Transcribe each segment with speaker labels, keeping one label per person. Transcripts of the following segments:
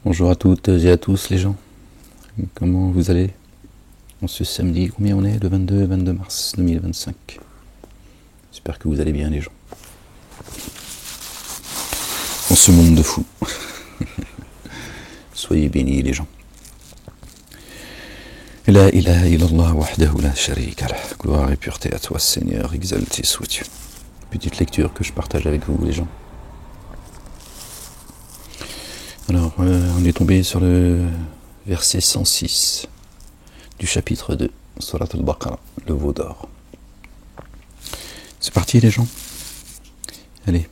Speaker 1: Bonjour à toutes et à tous les gens. Comment vous allez en ce samedi? Combien on est? Le 22 mars 2025. J'espère que vous allez bien les gens. En ce monde de fous. Soyez bénis les gens. La ilaha illallah wahdahu la sharika lah. Gloire et pureté à toi Seigneur, exalté sois-tu. Petite lecture que je partage avec vous les gens. Alors, on est tombé sur le verset 106 du chapitre 2, Surat al-Baqarah, le veau d'or. C'est parti les gens. Allez,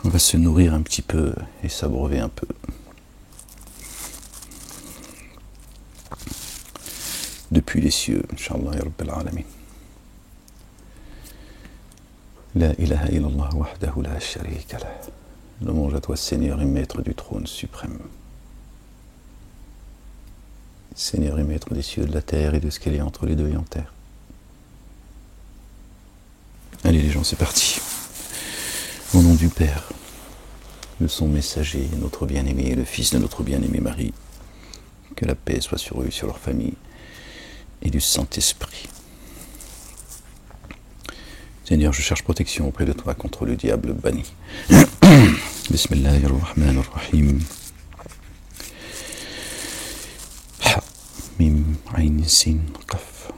Speaker 1: on va se nourrir un petit peu et s'abreuver un peu. Depuis les cieux, Inch'Allah ya Rabbil Alamin. La ilaha illallah wahdahu la sharika lah. Louange à toi, Seigneur et Maître du trône suprême. Seigneur et Maître des cieux, de la terre et de ce qu'il y a entre les deux et en terre. Allez les gens, c'est parti. Au nom du Père, de son messager, notre bien-aimé, le Fils de notre bien-aimé Marie, que la paix soit sur eux, sur leur famille, et du Saint-Esprit. Seigneur, je cherche protection auprès de toi contre le diable banni. Bismillahirrahmanirrahim. Ha, mim, ayn, sin, qaf.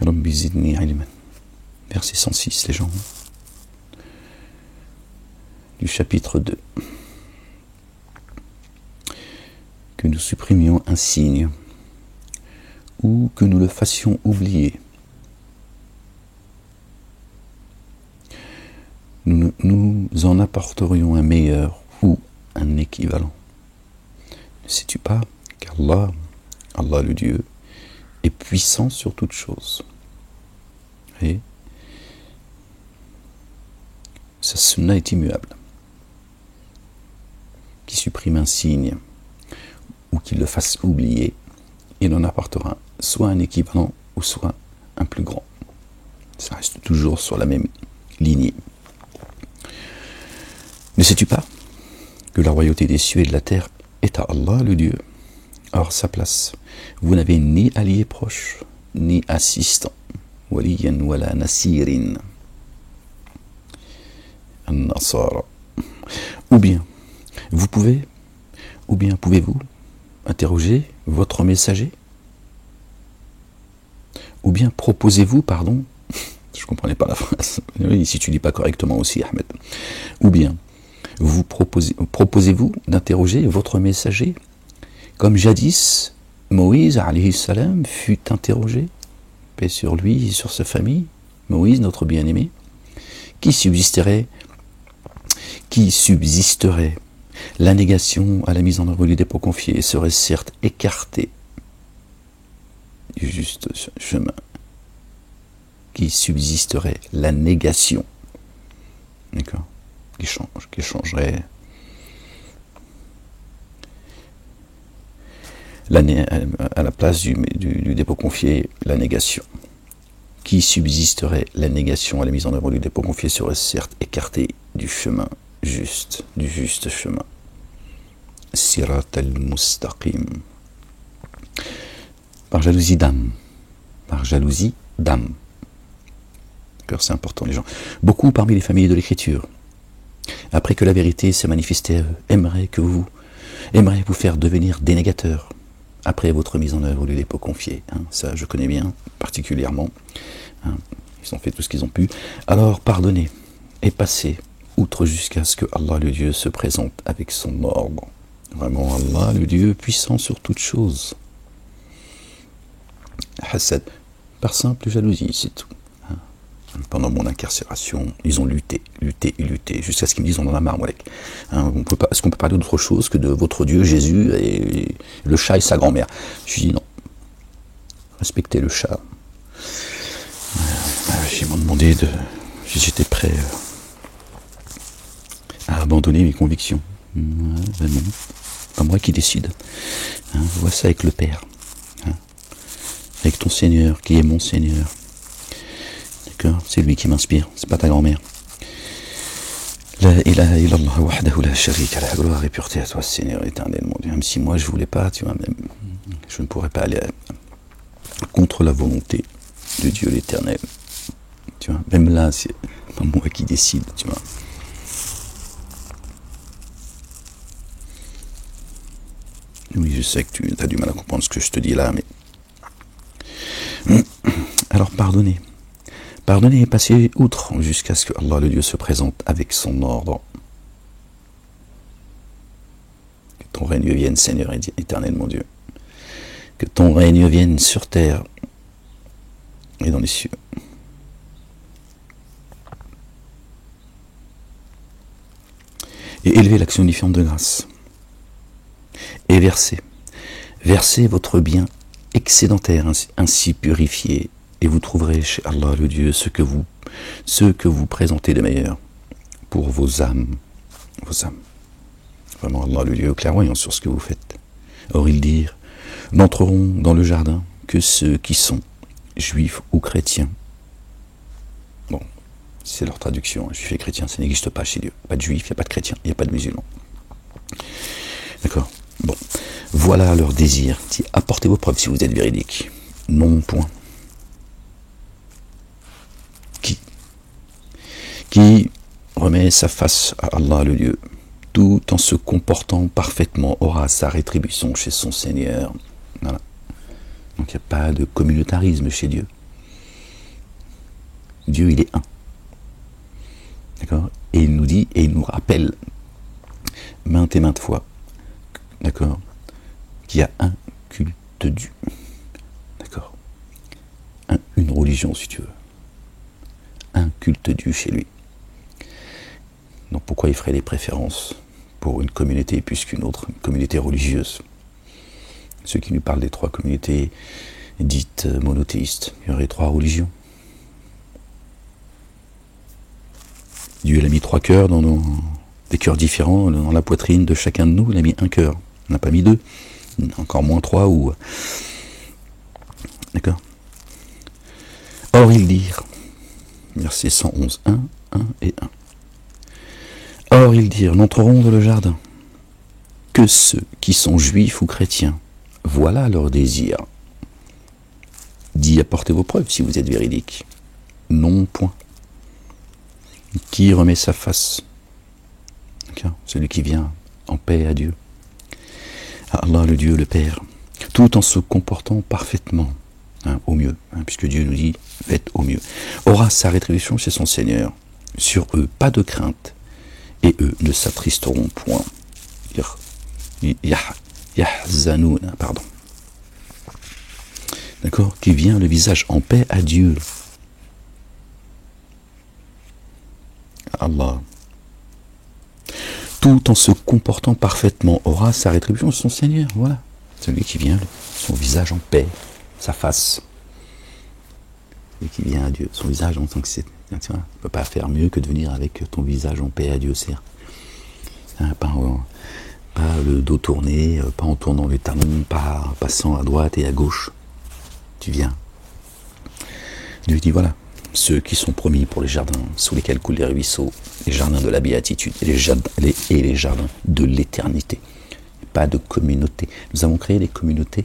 Speaker 1: Rabbi zidni ilman. Verset 106, les gens. Du chapitre 2. Que nous supprimions un signe, ou que nous le fassions oublier. Nous en apporterions un meilleur ou un équivalent. Ne sais-tu pas qu'Allah, Allah le Dieu, est puissant sur toute chose. Et sa sunna est immuable. Qui supprime un signe ou qu'il le fasse oublier, il en apportera soit un équivalent ou soit un plus grand. Ça reste toujours sur la même lignée. Ne sais-tu pas que la royauté des cieux et de la terre est à Allah le Dieu? Or sa place, vous n'avez ni allié proche, ni assistant. Waliyan wala nasirin. An-Nasara. Ou bien pouvez-vous interroger votre messager? Ou bien proposez-vous, pardon, je ne comprenais pas la phrase, oui, si tu ne lis pas correctement aussi, Ahmed. Ou bien, proposez-vous d'interroger votre messager, comme jadis Moïse, alayhi salam, fut interrogé, paix sur lui et sur sa famille, Moïse, notre bien-aimé, qui subsisterait la négation à la mise en œuvre du dépôt confié serait certes écartée du juste chemin, qui subsisterait la négation, d'accord, qui changerait à la place du dépôt confié, la négation, qui subsisterait la négation à la mise en œuvre du dépôt confié serait certes écartée du chemin juste, du juste chemin. Sirat al-Mustaqim. Par jalousie d'âme. D'accord, c'est important les gens. Beaucoup parmi les familles de l'écriture, après que la vérité s'est manifestée à eux, aimeraient vous faire devenir des négateurs après votre mise en œuvre du dépôt confié. Ça, je connais bien, particulièrement. Ils ont fait tout ce qu'ils ont pu. Alors, pardonnez et passez outre jusqu'à ce que Allah le Dieu se présente avec son ordre. Vraiment, Allah le Dieu puissant sur toute chose. Hassad, par simple jalousie, c'est tout. Pendant mon incarcération, ils ont lutté, jusqu'à ce qu'ils me disent on en a marre, Walek. Est-ce qu'on peut parler d'autre chose que de votre Dieu Jésus et le chat et sa grand-mère? Je dis non. Respectez le chat. Ils m'ont demandé si j'étais prêt à abandonner mes convictions. Non, pas moi qui décide. Vois ça avec le Père. Avec ton Seigneur, qui est mon Seigneur. D'accord, c'est lui qui m'inspire, c'est pas ta grand-mère. La ilaha illallah wahdahu la sharika lah, gloire et pureté à toi, Seigneur éternel, mon Dieu. Même si moi je voulais pas, tu vois, même, je ne pourrais pas aller contre la volonté de Dieu l'éternel. Tu vois, même là, c'est pas moi qui décide, tu vois. Oui, je sais que tu as du mal à comprendre ce que je te dis là, mais... Alors pardonnez. Pardonnez et passez outre jusqu'à ce que Allah le Dieu se présente avec son ordre. Que ton règne vienne, Seigneur éternel, mon Dieu. Que ton règne vienne sur terre et dans les cieux. Et élevez l'action unifiante de grâce. Et versez votre bien excédentaire, ainsi purifié, et vous trouverez chez Allah le Dieu ce que vous présentez de meilleur pour vos âmes. Vraiment, Allah le Dieu clairvoyant sur ce que vous faites. Or, ils dirent, n'entreront dans le jardin que ceux qui sont juifs ou chrétiens. Bon, c'est leur traduction, juifs et chrétiens, ça n'existe pas chez Dieu. Pas de juifs, il n'y a pas de chrétiens, il n'y a pas de musulmans. D'accord. Bon, voilà leur désir. Apportez vos preuves si vous êtes véridique. Non, point. Qui remet sa face à Allah le Dieu, tout en se comportant parfaitement, aura sa rétribution chez son Seigneur. Voilà. Donc il n'y a pas de communautarisme chez Dieu. Dieu, il est un. D'accord. Et il nous dit, et il nous rappelle, maintes et maintes fois, d'accord, qu'il y a un culte Dieu. D'accord. Une religion, si tu veux. Un culte Dieu chez lui. Donc pourquoi il ferait des préférences pour une communauté plus qu'une autre, une communauté religieuse? Ceux qui nous parlent des trois communautés dites monothéistes, il y aurait trois religions. Dieu il a mis trois cœurs des cœurs différents dans la poitrine de chacun de nous, il a mis un cœur. On n'a pas mis deux, encore moins trois ou... D'accord. Or ils dirent, verset 111, 1 et 1. Or ils dirent, n'entreront dans le jardin que ceux qui sont juifs ou chrétiens. Voilà leur désir. Dit, apportez vos preuves si vous êtes véridique. Non, point. Qui remet sa face? Celui qui vient en paix à Dieu. À Allah le Dieu, le Père. Tout en se comportant parfaitement, au mieux. Puisque Dieu nous dit, faites au mieux. Aura sa rétribution chez son Seigneur. Sur eux, pas de crainte. Et eux ne s'attristeront point. Yahzanoun, pardon. D'accord? Qui vient le visage en paix à Dieu. Allah. Tout en se comportant parfaitement aura sa rétribution chez son Seigneur. Voilà. Celui qui vient, son visage en paix, sa face. Et qui vient à Dieu. Son visage en tant que c'est. Tu ne peux pas faire mieux que de venir avec ton visage en paix à Dieu, c'est pas le dos tourné, pas en tournant les talons, pas en passant à droite et à gauche. Tu viens. Dieu dit voilà, ceux qui sont promis pour les jardins sous lesquels coulent les ruisseaux, les jardins de la béatitude et les jardins de l'éternité. Pas de communauté. Nous avons créé des communautés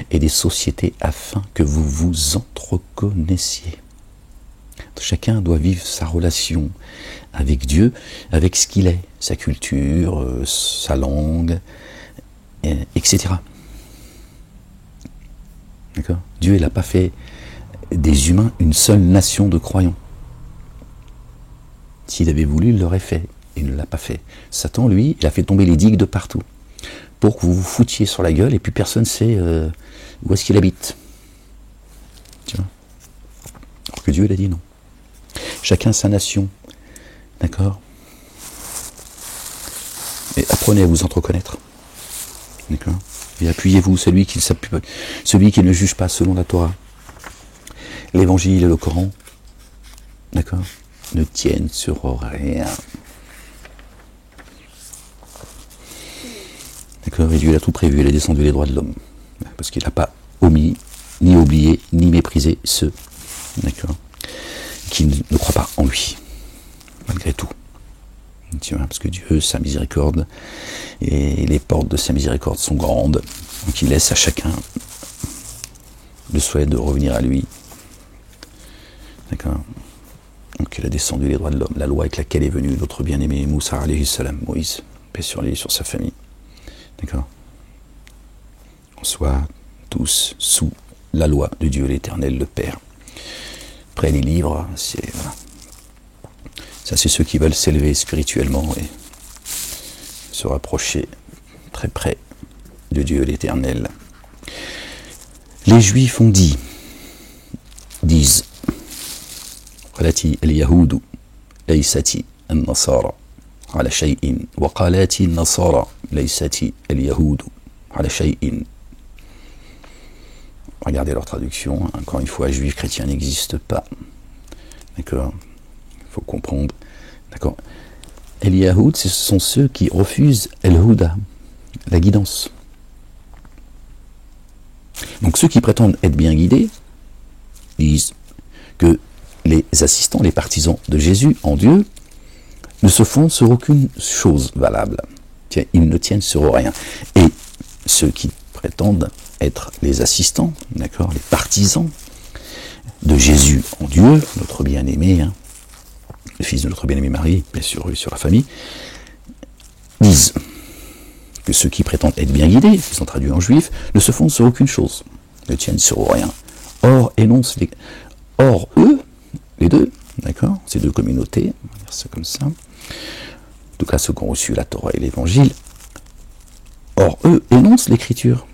Speaker 1: et des sociétés afin que vous vous entreconnaissiez. Chacun doit vivre sa relation avec Dieu, avec ce qu'il est, sa culture, sa langue, etc. D'accord ? Dieu, il n'a pas fait des humains une seule nation de croyants. S'il avait voulu, il l'aurait fait. Il ne l'a pas fait. Satan, lui, il a fait tomber les digues de partout, pour que vous vous foutiez sur la gueule et puis personne ne sait où est-ce qu'il habite. Tu vois ? Alors que Dieu, il a dit non. Chacun sa nation, d'accord? Et apprenez à vous entreconnaître, d'accord? Et appuyez-vous, celui qui ne juge pas selon la Torah, l'Évangile et le Coran, d'accord? Ne tiennent sur rien. D'accord? Et Dieu a tout prévu, il a descendu les droits de l'homme, parce qu'il n'a pas omis, ni oublié, ni méprisé ceux, d'accord, qui ne croient pas en lui, malgré tout. Tu vois, parce que Dieu, sa miséricorde, et les portes de sa miséricorde sont grandes. Donc il laisse à chacun le souhait de revenir à lui. D'accord. Donc il a descendu les droits de l'homme, la loi avec laquelle est venu notre bien-aimé Moussa alayhi salam, Moïse, paix sur lui, sur sa famille. D'accord. On soit tous sous la loi de Dieu l'Éternel, le Père. Après les livres, c'est voilà. Ça, c'est ceux qui veulent s'élever spirituellement et se rapprocher très près de Dieu l'Éternel. Les Juifs ont disent قالت اليهود ليست النصارى على شيء وقالت النصارى ليست اليهود على شيء. Regardez leur traduction, encore une fois, juifs, chrétiens n'existent pas. D'accord. Il faut comprendre. D'accord. El Yahoud, ce sont ceux qui refusent El Houda, la guidance. Donc ceux qui prétendent être bien guidés disent que les assistants, les partisans de Jésus en Dieu ne se fondent sur aucune chose valable. Ils ne tiennent sur rien. Et ceux qui prétendent être les assistants, d'accord, les partisans de Jésus en Dieu, notre bien-aimé, hein, le fils de notre bien-aimé Marie, bien sûr, sur la famille, disent que ceux qui prétendent être bien guidés, qui sont traduits en juifs, ne se fondent sur aucune chose, ne tiennent sur rien. Or, eux, les deux, d'accord, ces deux communautés, on va dire ça comme ça, en tout cas ceux qui ont reçu la Torah et l'Évangile, or, eux énoncent l'Écriture.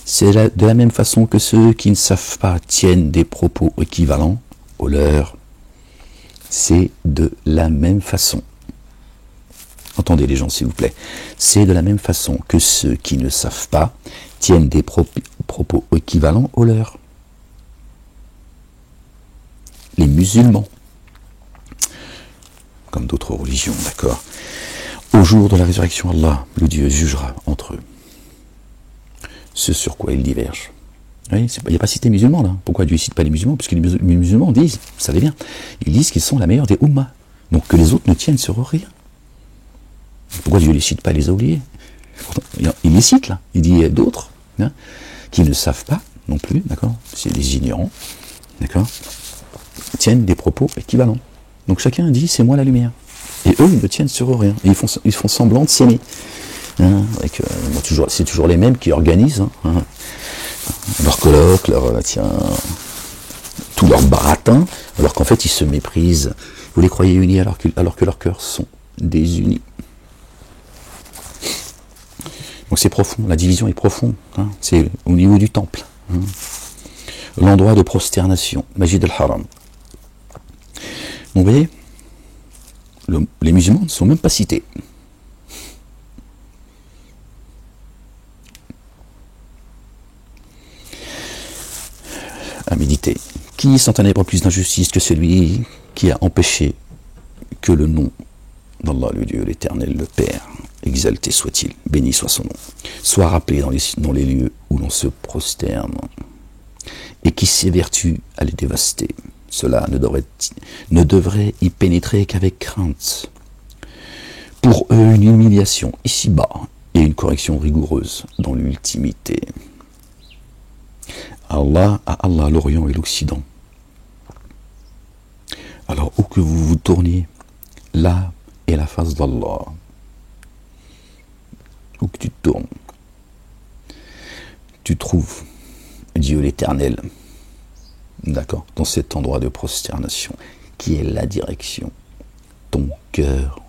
Speaker 1: C'est de la même façon que ceux qui ne savent pas tiennent des propos équivalents aux leurs. C'est de la même façon. Entendez les gens, s'il vous plaît. C'est de la même façon que ceux qui ne savent pas tiennent des propos équivalents aux leurs. Les musulmans, comme d'autres religions, d'accord. Au jour de la résurrection, Allah, le Dieu, jugera entre eux ce sur quoi ils divergent. Oui, il n'y a pas cité musulmans là. Pourquoi Dieu ne cite pas les musulmans? Parce que les musulmans disent, vous savez bien, ils disent qu'ils sont la meilleure des ummas. Donc que les autres ne tiennent sur rien. Pourquoi Dieu ne les cite pas, les a oubliés? Il les cite là. Il dit d'autres, hein, qui ne savent pas non plus, d'accord, c'est des ignorants, d'accord, tiennent des propos équivalents. Donc chacun dit c'est moi la lumière. Et eux ils ne tiennent sur rien. Et ils font semblant de s'aimer. Hein, c'est toujours les mêmes qui organisent leur colloque, tout leur baratin, alors qu'en fait ils se méprisent. Vous les croyez unis alors que leurs cœurs sont désunis. Donc c'est profond, la division est profonde. Hein, c'est au niveau du temple, hein, l'endroit de prosternation, Masjid al-Haram. Donc vous voyez, les musulmans ne sont même pas cités. À méditer. Qui s'entraînera plus d'injustice que celui qui a empêché que le nom d'Allah, le Dieu, l'Éternel, le Père, exalté soit-il, béni soit son nom, soit rappelé dans les lieux où l'on se prosterne, et qui s'évertue à les dévaster. Cela ne devrait y pénétrer qu'avec crainte. Pour eux, une humiliation ici-bas et une correction rigoureuse dans l'ultimité. À Allah l'Orient et l'Occident. Alors où que vous vous tourniez, là est la face d'Allah. Où que tu te tournes, tu trouves Dieu l'Éternel, d'accord, dans cet endroit de prosternation, qui est la direction, ton cœur.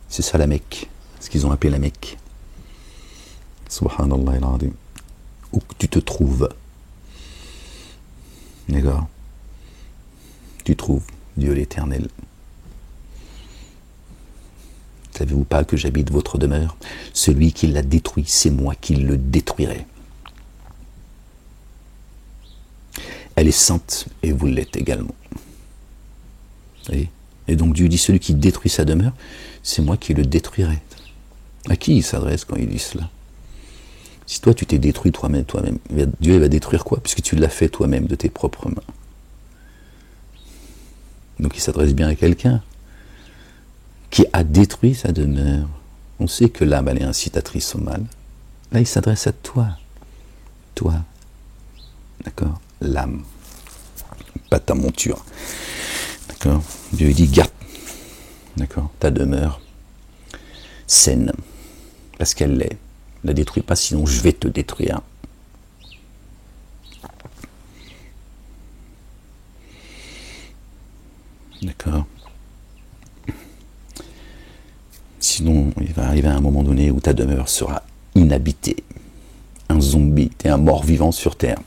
Speaker 1: C'est ça la Mecque, ce qu'ils ont appelé la Mecque. Subhanallah al-Azim. Où que tu te trouves, d'accord, tu trouves Dieu l'Éternel. Savez-vous pas que j'habite votre demeure? Celui qui l'a détruit, c'est moi qui le détruirai. Elle est sainte et vous l'êtes également. Et donc Dieu dit, celui qui détruit sa demeure, c'est moi qui le détruirai. À qui il s'adresse quand il dit cela? Si toi tu t'es détruit toi-même, Dieu va détruire quoi? Puisque tu l'as fait toi-même de tes propres mains. Donc il s'adresse bien à quelqu'un qui a détruit sa demeure. On sait que l'âme, elle est incitatrice au mal. Là, il s'adresse à toi. Toi. D'accord? L'âme. Pas ta monture. D'accord? Dieu dit, garde. D'accord? Ta demeure saine. Parce qu'elle l'est. Ne la détruis pas, sinon je vais te détruire. D'accord? Sinon, il va arriver à un moment donné où ta demeure sera inhabitée. Un zombie, t'es un mort-vivant sur terre.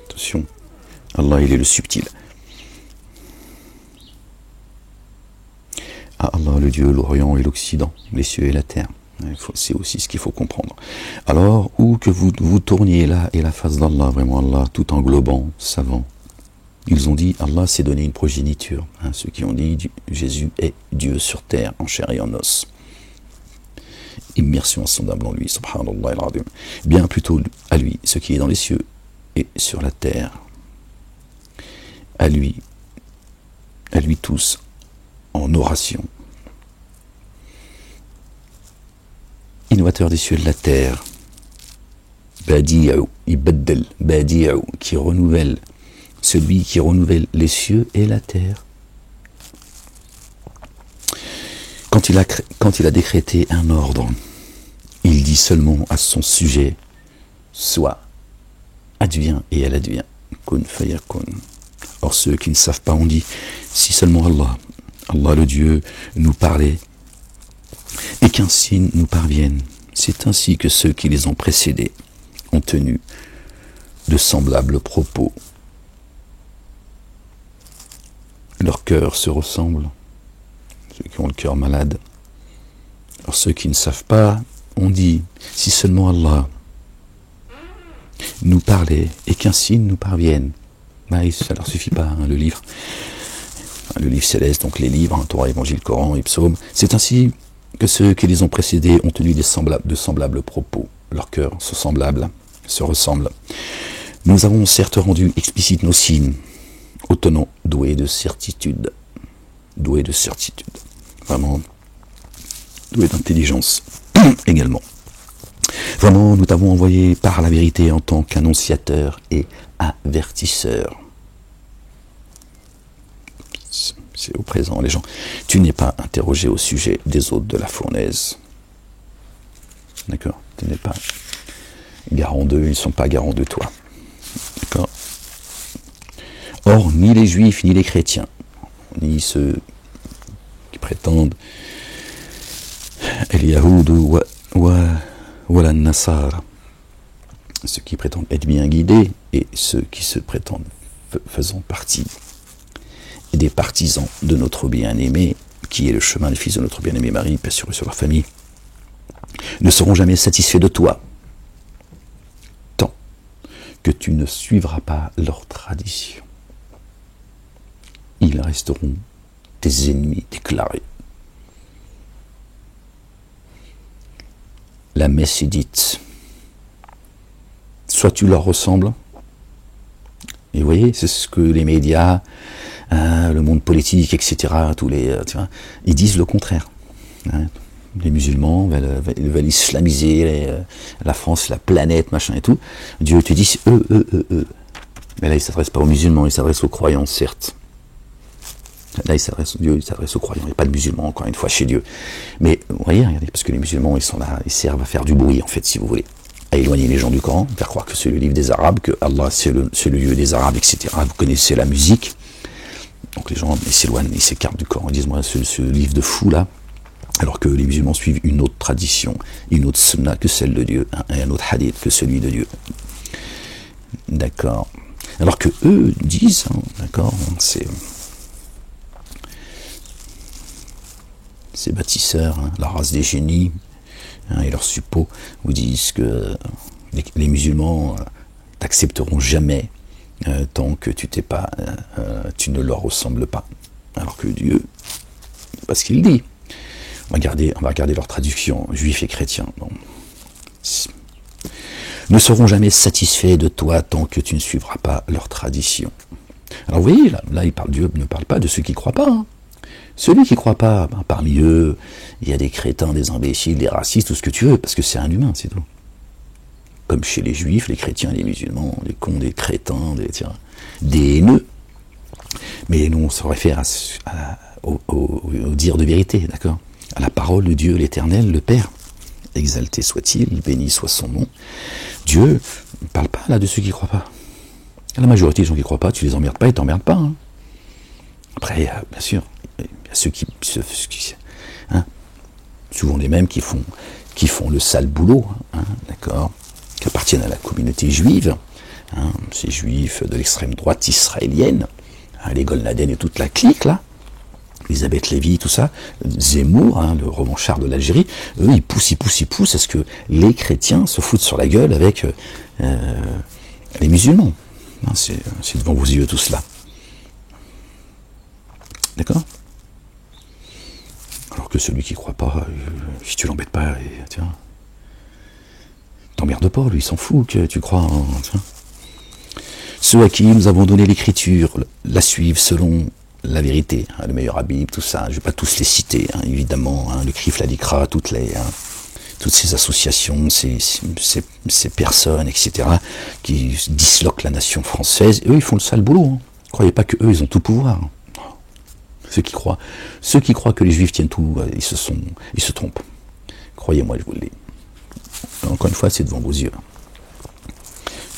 Speaker 1: Attention, Allah, il est le subtil. Ah, Allah, le Dieu, l'Orient et l'Occident, les cieux et la terre. C'est aussi ce qu'il faut comprendre. Alors, où que vous tourniez là et la face d'Allah, vraiment Allah, tout englobant, savant, ils ont dit, Allah s'est donné une progéniture. Ceux qui ont dit, Jésus est Dieu sur terre, en chair et en os. Immersion insondable en lui, subhanallah al-azim. Bien plutôt à lui, ce qui est dans les cieux et sur la terre. À lui tous, en oration. Innovateur des cieux et de la terre. Badi'u, ibaddal, badi'u, qui renouvelle. Celui qui renouvelle les cieux et la terre. Quand il a décrété un ordre, il dit seulement à son sujet, soit, advient et elle advient. Kun fayakun. Or ceux qui ne savent pas ont dit, si seulement Allah le Dieu nous parlait, et qu'un signe nous parvienne. C'est ainsi que ceux qui les ont précédés ont tenu de semblables propos. Leurs cœurs se ressemblent, ceux qui ont le cœur malade. Alors ceux qui ne savent pas ont dit, si seulement Allah nous parlait et qu'un signe nous parvienne. Ça leur suffit pas, le livre céleste, donc les livres, Torah, Évangile, Coran et Psaumes. C'est ainsi que ceux qui les ont précédés ont tenu de semblables propos. Leurs cœurs sont semblables, se ressemblent. Nous avons certes rendu explicites nos signes, aux tenants doués de certitude. Doués de certitude. Vraiment, doués d'intelligence également. Vraiment, nous t'avons envoyé par la vérité en tant qu'annonciateur et avertisseur. C'est au présent, les gens. Tu n'es pas interrogé au sujet des hôtes de la fournaise. D'accord? Tu n'es pas garant d'eux, ils ne sont pas garants de toi. D'accord? Or, ni les juifs, ni les chrétiens, ni ceux qui prétendent El-Yahoud ou la Nassar, ceux qui prétendent être bien guidés et ceux qui se prétendent faisant partie des partisans de notre bien-aimé, qui est le chemin des fils de notre bien-aimé Marie, paix sur eux, sur leur famille, ne seront jamais satisfaits de toi, tant que tu ne suivras pas leur tradition. Ils resteront tes ennemis déclarés. La messe est dite. Soit tu leur ressembles, et vous voyez, c'est ce que les médias, le monde politique, etc., ils disent le contraire. Les musulmans veulent islamiser la France, la planète, machin et tout. Dieu te dit eux. Mais là, il ne s'adresse pas aux musulmans, il s'adresse aux croyants, certes. Là, Dieu s'adresse aux croyants, il n'y a pas de musulmans, encore une fois, chez Dieu. Mais, vous voyez, regardez, parce que les musulmans, ils sont là, ils servent à faire du bruit, en fait, si vous voulez. À éloigner les gens du Coran, faire croire que c'est le livre des Arabes, que Allah, c'est le Dieu des Arabes, etc. Vous connaissez la musique. Donc les gens, ils s'éloignent, ils s'écartent du Coran, ils disent, moi, ce livre de fou, là, alors que les musulmans suivent une autre tradition, une autre sunna que celle de Dieu, et un autre hadith que celui de Dieu. D'accord. Alors que eux disent, d'accord, ces bâtisseurs, la race des génies, et leurs suppôts, vous disent que les musulmans t'accepteront jamais tant que tu ne leur ressembles pas. Alors que Dieu, parce qu'il dit, on va regarder leur traduction, juifs et chrétiens. Bon. Ne seront jamais satisfaits de toi tant que tu ne suivras pas leur tradition. Alors vous voyez, là Dieu ne parle pas de ceux qui ne croient pas. Hein. Celui qui ne croit pas, ben, parmi eux, il y a des crétins, des imbéciles, des racistes, tout ce que tu veux, parce que c'est un humain, c'est tout. Comme chez les juifs, les chrétiens, les musulmans, les cons, des crétins, des haineux. Mais nous, on se réfère au dire de vérité, d'accord? À la parole de Dieu, l'Éternel, le Père. Exalté soit-il, béni soit son nom. Dieu ne parle pas là de ceux qui ne croient pas. La majorité des gens qui ne croient pas, tu les emmerdes pas, ils t'emmerdent pas. Hein. Après, bien sûr, il y a ceux qui hein, souvent les mêmes qui font le sale boulot, hein, d'accord, qui appartiennent à la communauté juive, hein, ces juifs de l'extrême droite israélienne, hein, les Golnaden et toute la clique là, Elisabeth Lévy, tout ça, Zemmour, hein, le revanchard de l'Algérie, eux ils poussent à ce que les chrétiens se foutent sur la gueule avec les musulmans. Hein, c'est devant vos yeux tout cela. D'accord? Alors que celui qui ne croit pas, si tu l'embêtes pas, tiens, t'emmerdes pas, lui il s'en fout que tu crois en... Tiens. Ceux à qui nous avons donné l'écriture la suivent selon la vérité, hein, le meilleur habib, tout ça, je ne vais pas tous les citer, hein, évidemment, hein, le CRIF, la LICRA, toutes ces associations, ces personnes, etc., qui disloquent la nation française, eux ils font le sale boulot, hein. Ne croyez pas qu'eux ils ont tout pouvoir. Hein. Ceux qui croient que les juifs tiennent tout, ils se trompent. Croyez-moi, je vous le dis. Encore une fois, c'est devant vos yeux.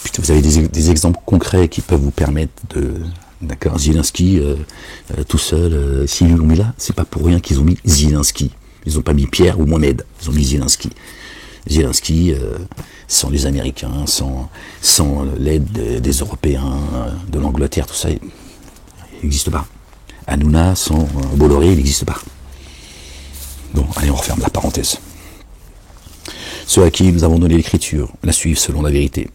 Speaker 1: Putain, vous avez des exemples concrets qui peuvent vous permettre de... D'accord, Zelensky, tout seul, s'ils l'ont mis là, c'est pas pour rien qu'ils ont mis Zelensky. Ils n'ont pas mis Pierre ou Mohamed, ils ont mis Zelensky. Zelensky, sans les Américains, sans l'aide des Européens, de l'Angleterre, tout ça, il n'existe pas. Hanouna, sans Bolloré, il n'existe pas. Bon, allez, on referme la parenthèse. Ceux à qui nous avons donné l'écriture la suivent selon la vérité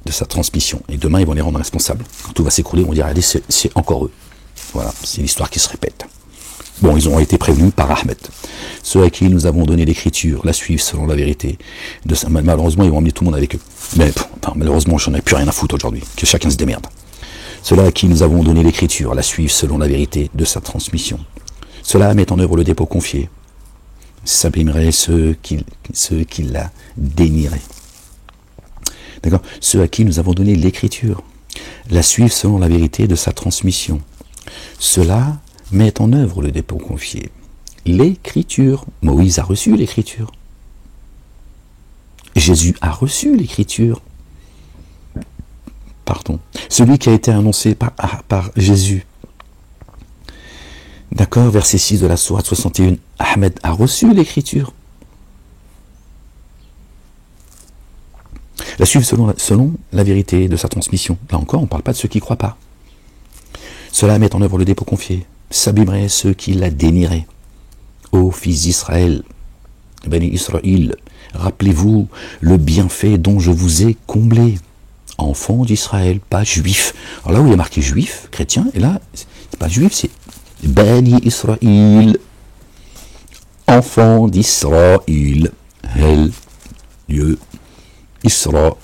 Speaker 1: de sa transmission. Et demain, ils vont les rendre responsables. Quand tout va s'écrouler, on va dire, allez, c'est encore eux. Voilà, c'est l'histoire qui se répète. Bon, ils ont été prévenus par Ahmed. Ceux à qui nous avons donné l'écriture la suivent selon la vérité. Malheureusement, ils vont emmener tout le monde avec eux. Mais malheureusement, j'en ai plus rien à foutre aujourd'hui. Que chacun se démerde. Ceux-là à qui nous avons donné l'écriture la suivent selon la vérité de sa transmission. Cela met en œuvre le dépôt confié. S'abîmeraient ceux qui la dénieraient. D'accord? Ceux à qui nous avons donné l'écriture la suivent selon la vérité de sa transmission. Cela met en œuvre le dépôt confié. L'écriture. Moïse a reçu l'écriture. Jésus a reçu l'écriture. Pardon. Celui qui a été annoncé par Jésus. D'accord, verset 6 de la sourate 61. Ahmed a reçu l'écriture. La suivre selon la vérité de sa transmission. Là encore, on ne parle pas de ceux qui ne croient pas. Cela met en œuvre le dépôt confié. S'abîmeraient ceux qui la dénieraient. Ô fils d'Israël, Bani Israël, rappelez-vous le bienfait dont je vous ai comblé. Enfants d'Israël, pas juifs. Alors là où il y a marqué juif, chrétien, et là, c'est pas juif, c'est Bani Israël. Enfants d'Israël. El, Dieu. Isra,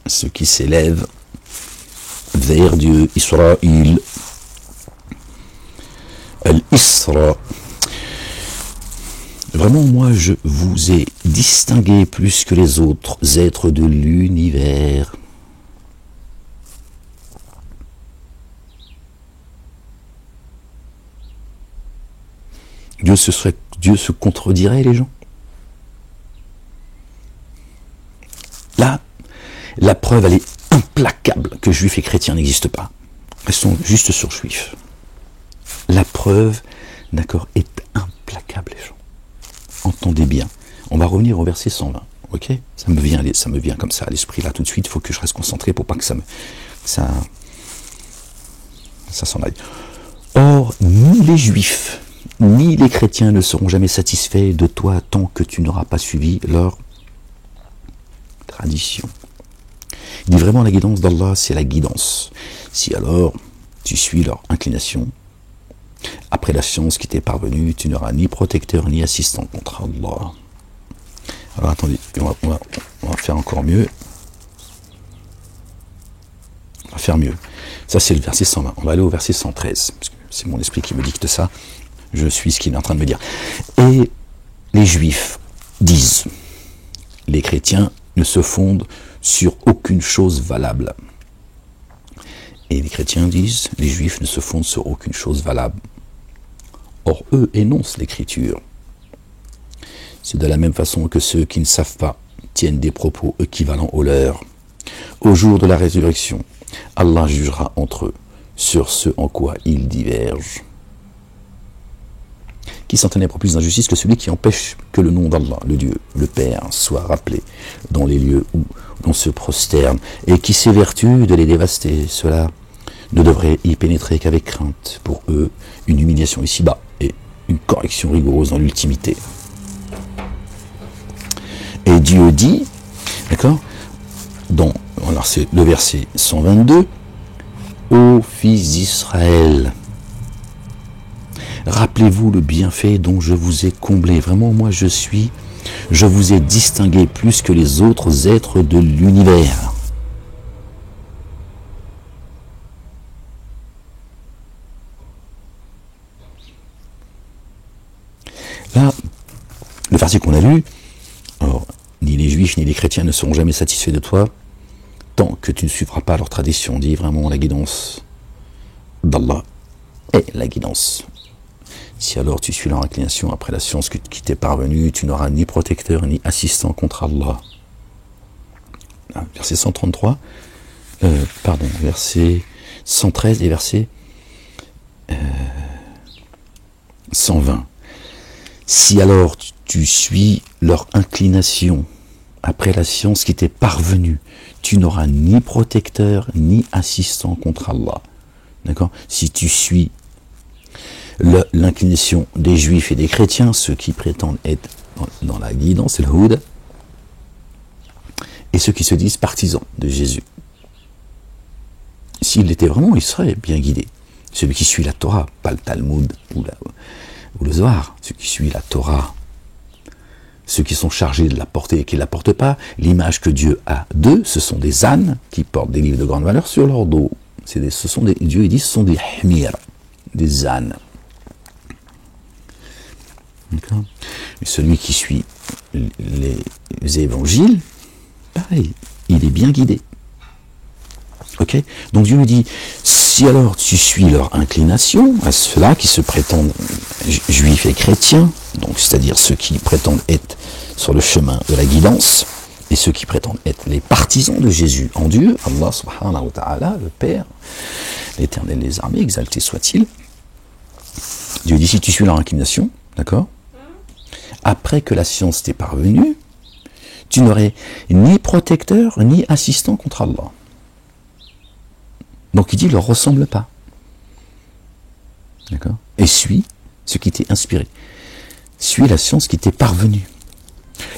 Speaker 1: ceux qui s'élèvent vers Dieu, Israël, Al-Isra. Vraiment, moi, je vous ai distingué plus que les autres êtres de l'univers. Dieu se contredirait, les gens? Là, la preuve, elle est implacable que juifs et chrétiens n'existent pas. Restons juste sur juifs. La preuve, d'accord, est implacable, les gens. Entendez bien. On va revenir au verset 120, ok? Ça me vient comme ça à l'esprit, là, tout de suite. Il faut que je reste concentré pour pas que ça s'en aille. Or, ni les juifs, ni les chrétiens ne seront jamais satisfaits de toi tant que tu n'auras pas suivi leur tradition. Il dit vraiment la guidance d'Allah, c'est la guidance. Si alors tu suis leur inclination, après la science qui t'est parvenue, tu n'auras ni protecteur ni assistant contre Allah. Alors attendez, on va faire encore mieux. On va faire mieux. Ça, c'est le verset 120. On va aller au verset 113, parce que c'est mon esprit qui me dicte ça. Je suis ce qu'il est en train de me dire. Et les Juifs disent, les chrétiens ne se fondent sur aucune chose valable. Et les chrétiens disent, les Juifs ne se fondent sur aucune chose valable. Or, eux énoncent l'écriture. C'est de la même façon que ceux qui ne savent pas tiennent des propos équivalents aux leurs. Au jour de la résurrection, Allah jugera entre eux sur ce en quoi ils divergent. Qui s'enténèbre plus d'injustice que celui qui empêche que le nom d'Allah, le Dieu, le Père, soit rappelé dans les lieux où l'on se prosterne, et qui s'évertue de les dévaster. Cela ne devrait y pénétrer qu'avec crainte. Pour eux, une humiliation ici-bas et une correction rigoureuse dans l'ultimité. Et Dieu dit, d'accord, alors c'est le verset 122, ô fils d'Israël, rappelez-vous le bienfait dont je vous ai comblé. Vraiment, moi je vous ai distingué plus que les autres êtres de l'univers. Là, le verset qu'on a lu, alors, ni les Juifs ni les chrétiens ne seront jamais satisfaits de toi tant que tu ne suivras pas leur tradition. Dit vraiment la guidance d'Allah est la guidance. Si alors tu suis leur inclination après la science qui t'est parvenue, tu n'auras ni protecteur ni assistant contre Allah. Verset 133, verset 113 et verset 120. Si alors tu suis leur inclination après la science qui t'est parvenue, tu n'auras ni protecteur ni assistant contre Allah. D'accord ? Si tu suis l'inclination des Juifs et des chrétiens, ceux qui prétendent être dans la guidance, le Houd, et ceux qui se disent partisans de Jésus. S'il l'était vraiment, il serait bien guidé. Celui qui suit la Torah, pas le Talmud ou le Zohar, ceux qui suivent la Torah, ceux qui sont chargés de la porter et qui ne la portent pas, l'image que Dieu a d'eux, ce sont des ânes qui portent des livres de grande valeur sur leur dos. Dieu dit, ce sont des hmir, des ânes. D'accord ? Et celui qui suit les évangiles, pareil, il est bien guidé. Ok ? Donc Dieu nous dit, si alors tu suis leur inclination, à ceux-là qui se prétendent juifs et chrétiens, donc c'est-à-dire ceux qui prétendent être sur le chemin de la guidance, et ceux qui prétendent être les partisans de Jésus en Dieu, Allah subhanahu wa ta'ala, le Père, l'Éternel des armées, exalté soit-il, Dieu dit, si tu suis leur inclination, d'accord ? Après que la science t'est parvenue, tu n'aurais ni protecteur, ni assistant contre Allah. Donc il dit, ne leur ressemble pas. D'accord ? Et suis ce qui t'est inspiré. Suis la science qui t'est parvenue.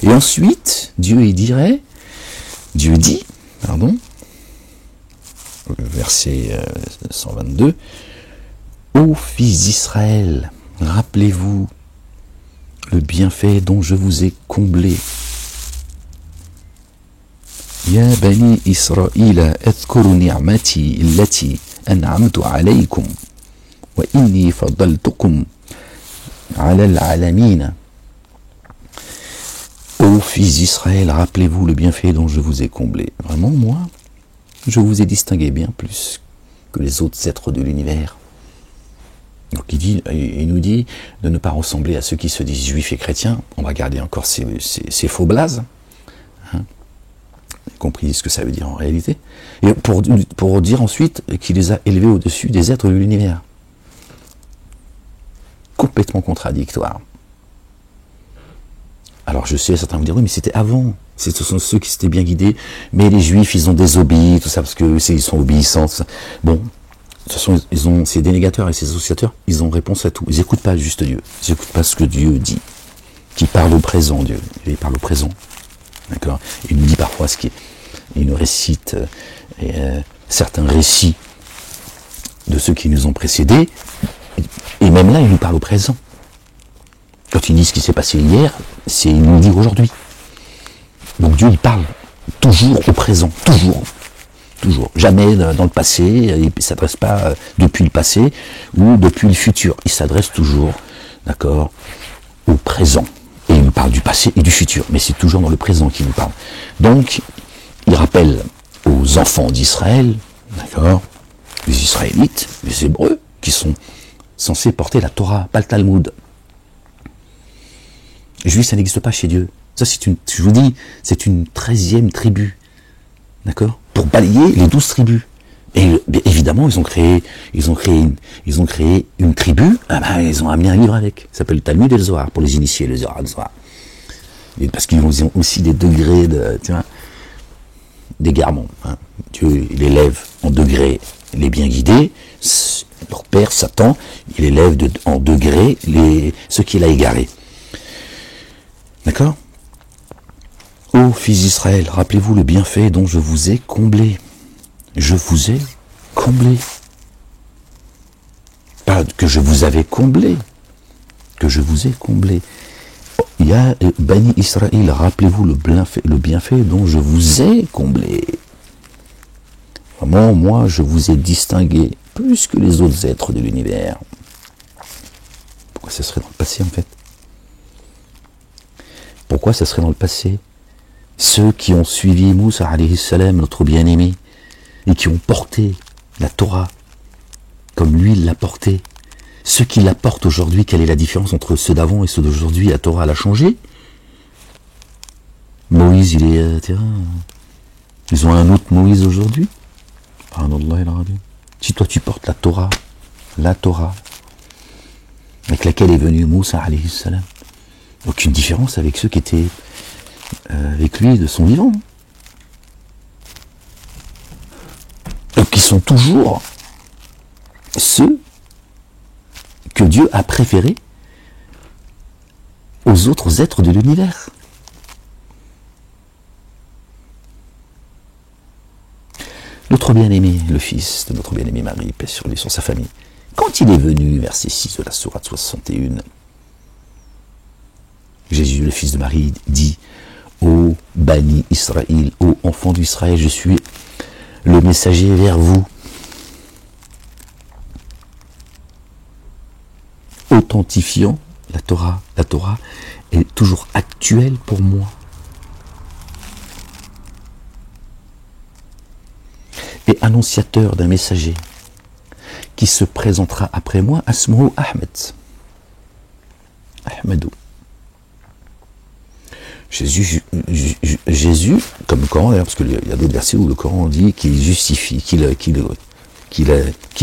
Speaker 1: Et ensuite, Dieu dit, verset 122, ô fils d'Israël, rappelez-vous le bienfait dont je vous ai comblé. Ya bani Israël, adhkuru ni'mati allati an'amtu alaykum wa inni faddaltukum ala al-alamin. Ô fils d'Israël, rappelez-vous le bienfait dont je vous ai comblé. Vraiment, moi, je vous ai distingué bien plus que les autres êtres de l'univers. Donc il nous dit de ne pas ressembler à ceux qui se disent juifs et chrétiens. On va garder encore ces faux blazes. Hein, compris ce que ça veut dire en réalité. Et pour dire ensuite qu'il les a élevés au-dessus des êtres de l'univers. Complètement contradictoire. Alors je sais, certains vont dire, oui, mais c'était avant. Ce sont ceux qui s'étaient bien guidés. Mais les juifs, ils ont désobéi, tout ça, parce qu'ils sont obéissants. Tout ça. Bon, de toute façon, ces dénégateurs et ces associateurs, ils ont réponse à tout. Ils n'écoutent pas juste Dieu. Ils n'écoutent pas ce que Dieu dit. Qui parle au présent, Dieu. Il parle au présent. D'accord ? Il nous dit parfois il nous récite certains récits de ceux qui nous ont précédés. Et même là, il nous parle au présent. Quand il dit ce qui s'est passé hier, il nous le dit aujourd'hui. Donc Dieu, il parle toujours au présent, toujours. toujours. Jamais dans le passé, il ne s'adresse pas depuis le passé ou depuis le futur. Il s'adresse toujours, d'accord, au présent. Et il nous parle du passé et du futur, mais c'est toujours dans le présent qu'il nous parle. Donc, il rappelle aux enfants d'Israël, d'accord, les Israélites, les Hébreux, qui sont censés porter la Torah, pas le Talmud. Les Juifs, ça n'existe pas chez Dieu. Ça, je vous dis, c'est une 13e tribu. D'accord? Pour balayer les 12 tribus. Et évidemment, ils ont créé une tribu, ils ont amené un livre avec. Ça s'appelle le Talmud et le Zohar, pour les initiés, le Zohar, Et parce qu'ils ont aussi des degrés d'égarement. Hein. Dieu, il élève en degrés les bien guidés, leur père, Satan, il élève en degrés ceux qu'il a égarés. D'accord? Ô fils d'Israël, rappelez-vous le bienfait dont je vous ai comblé. Je vous ai comblé. Pas que je vous avais comblé, que je vous ai comblé. Il y a Bani Israël, rappelez-vous le bienfait dont je vous ai comblé. Vraiment, moi, je vous ai distingué plus que les autres êtres de l'univers. Pourquoi ça serait dans le passé, en fait? Pourquoi ça serait dans le passé? Ceux qui ont suivi Moussa, alayhi salam, notre bien-aimé, et qui ont porté la Torah, comme lui il l'a portée, ceux qui la portent aujourd'hui, quelle est la différence entre ceux d'avant et ceux d'aujourd'hui? La Torah, elle a changé. Moïse, ils ont un autre Moïse aujourd'hui. Si toi tu portes la Torah, avec laquelle est venu Moussa, alayhi salam, aucune différence avec ceux qui étaient avec lui de son vivant. Donc ils sont toujours ceux que Dieu a préférés aux autres êtres de l'univers. Notre bien-aimé, le fils de notre bien-aimé Marie, paix sur lui, sur sa famille, quand il est venu, verset 6 de la sourate 61, Jésus, le fils de Marie, dit: ô Bani Israël, ô enfants d'Israël, je suis le messager vers vous, authentifiant la Torah. La Torah est toujours actuelle pour moi. Et annonciateur d'un messager qui se présentera après moi, Asmou Ahmed. Ahmedou. Jésus, comme le Coran d'ailleurs, parce qu'il y a d'autres versets où le Coran dit qu'il justifie, qu'il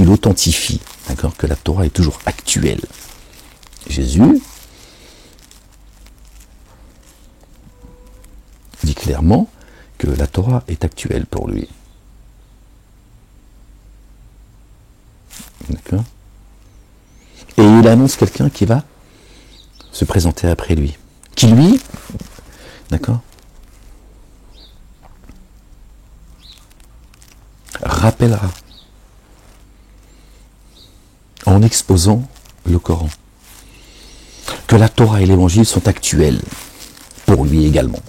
Speaker 1: authentifie, d'accord, que la Torah est toujours actuelle. Jésus dit clairement que la Torah est actuelle pour lui. D'accord? Et il annonce quelqu'un qui va se présenter après lui, qui lui, d'accord, rappellera en exposant le Coran que la Torah et l'Évangile sont actuels pour lui également.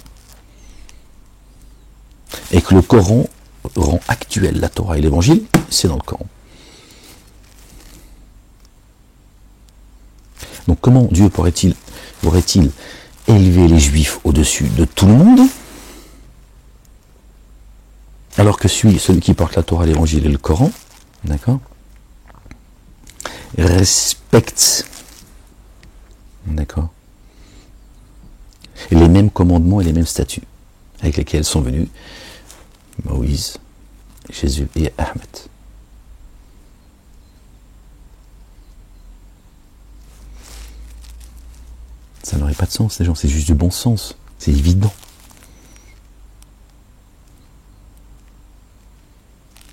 Speaker 1: Et que le Coran rend actuel la Torah et l'Évangile, c'est dans le Coran. Donc comment Dieu aurait-il élevé les Juifs au-dessus de tout le monde, alors que celui qui porte la Torah, l'Évangile et le Coran, d'accord, respecte, d'accord, les mêmes commandements et les mêmes statuts avec lesquels sont venus Moïse, Jésus et Ahmed. Ça n'aurait pas de sens, les gens, c'est juste du bon sens, c'est évident.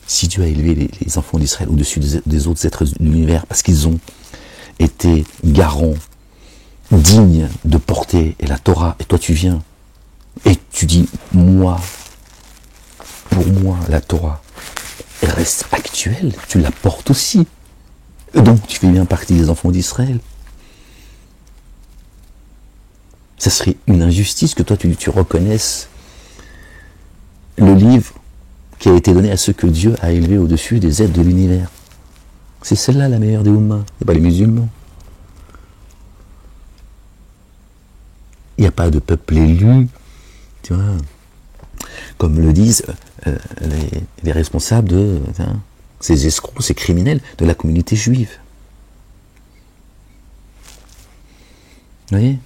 Speaker 1: Si Dieu a élevé les enfants d'Israël au-dessus des autres êtres de l'univers, parce qu'ils ont été garants, dignes de porter la Torah, et toi tu viens, et tu dis, moi, pour moi, la Torah, elle reste actuelle, tu la portes aussi. Donc tu fais bien partie des enfants d'Israël. Ça serait une injustice que toi tu reconnaisses le livre qui a été donnée à ceux que Dieu a élevés au-dessus des êtres de l'univers. C'est celle-là la meilleure des Ummahs, c'est pas les musulmans. Il n'y a pas de peuple élu, tu vois, comme le disent les responsables de ces escrocs, ces criminels de la communauté juive. Vous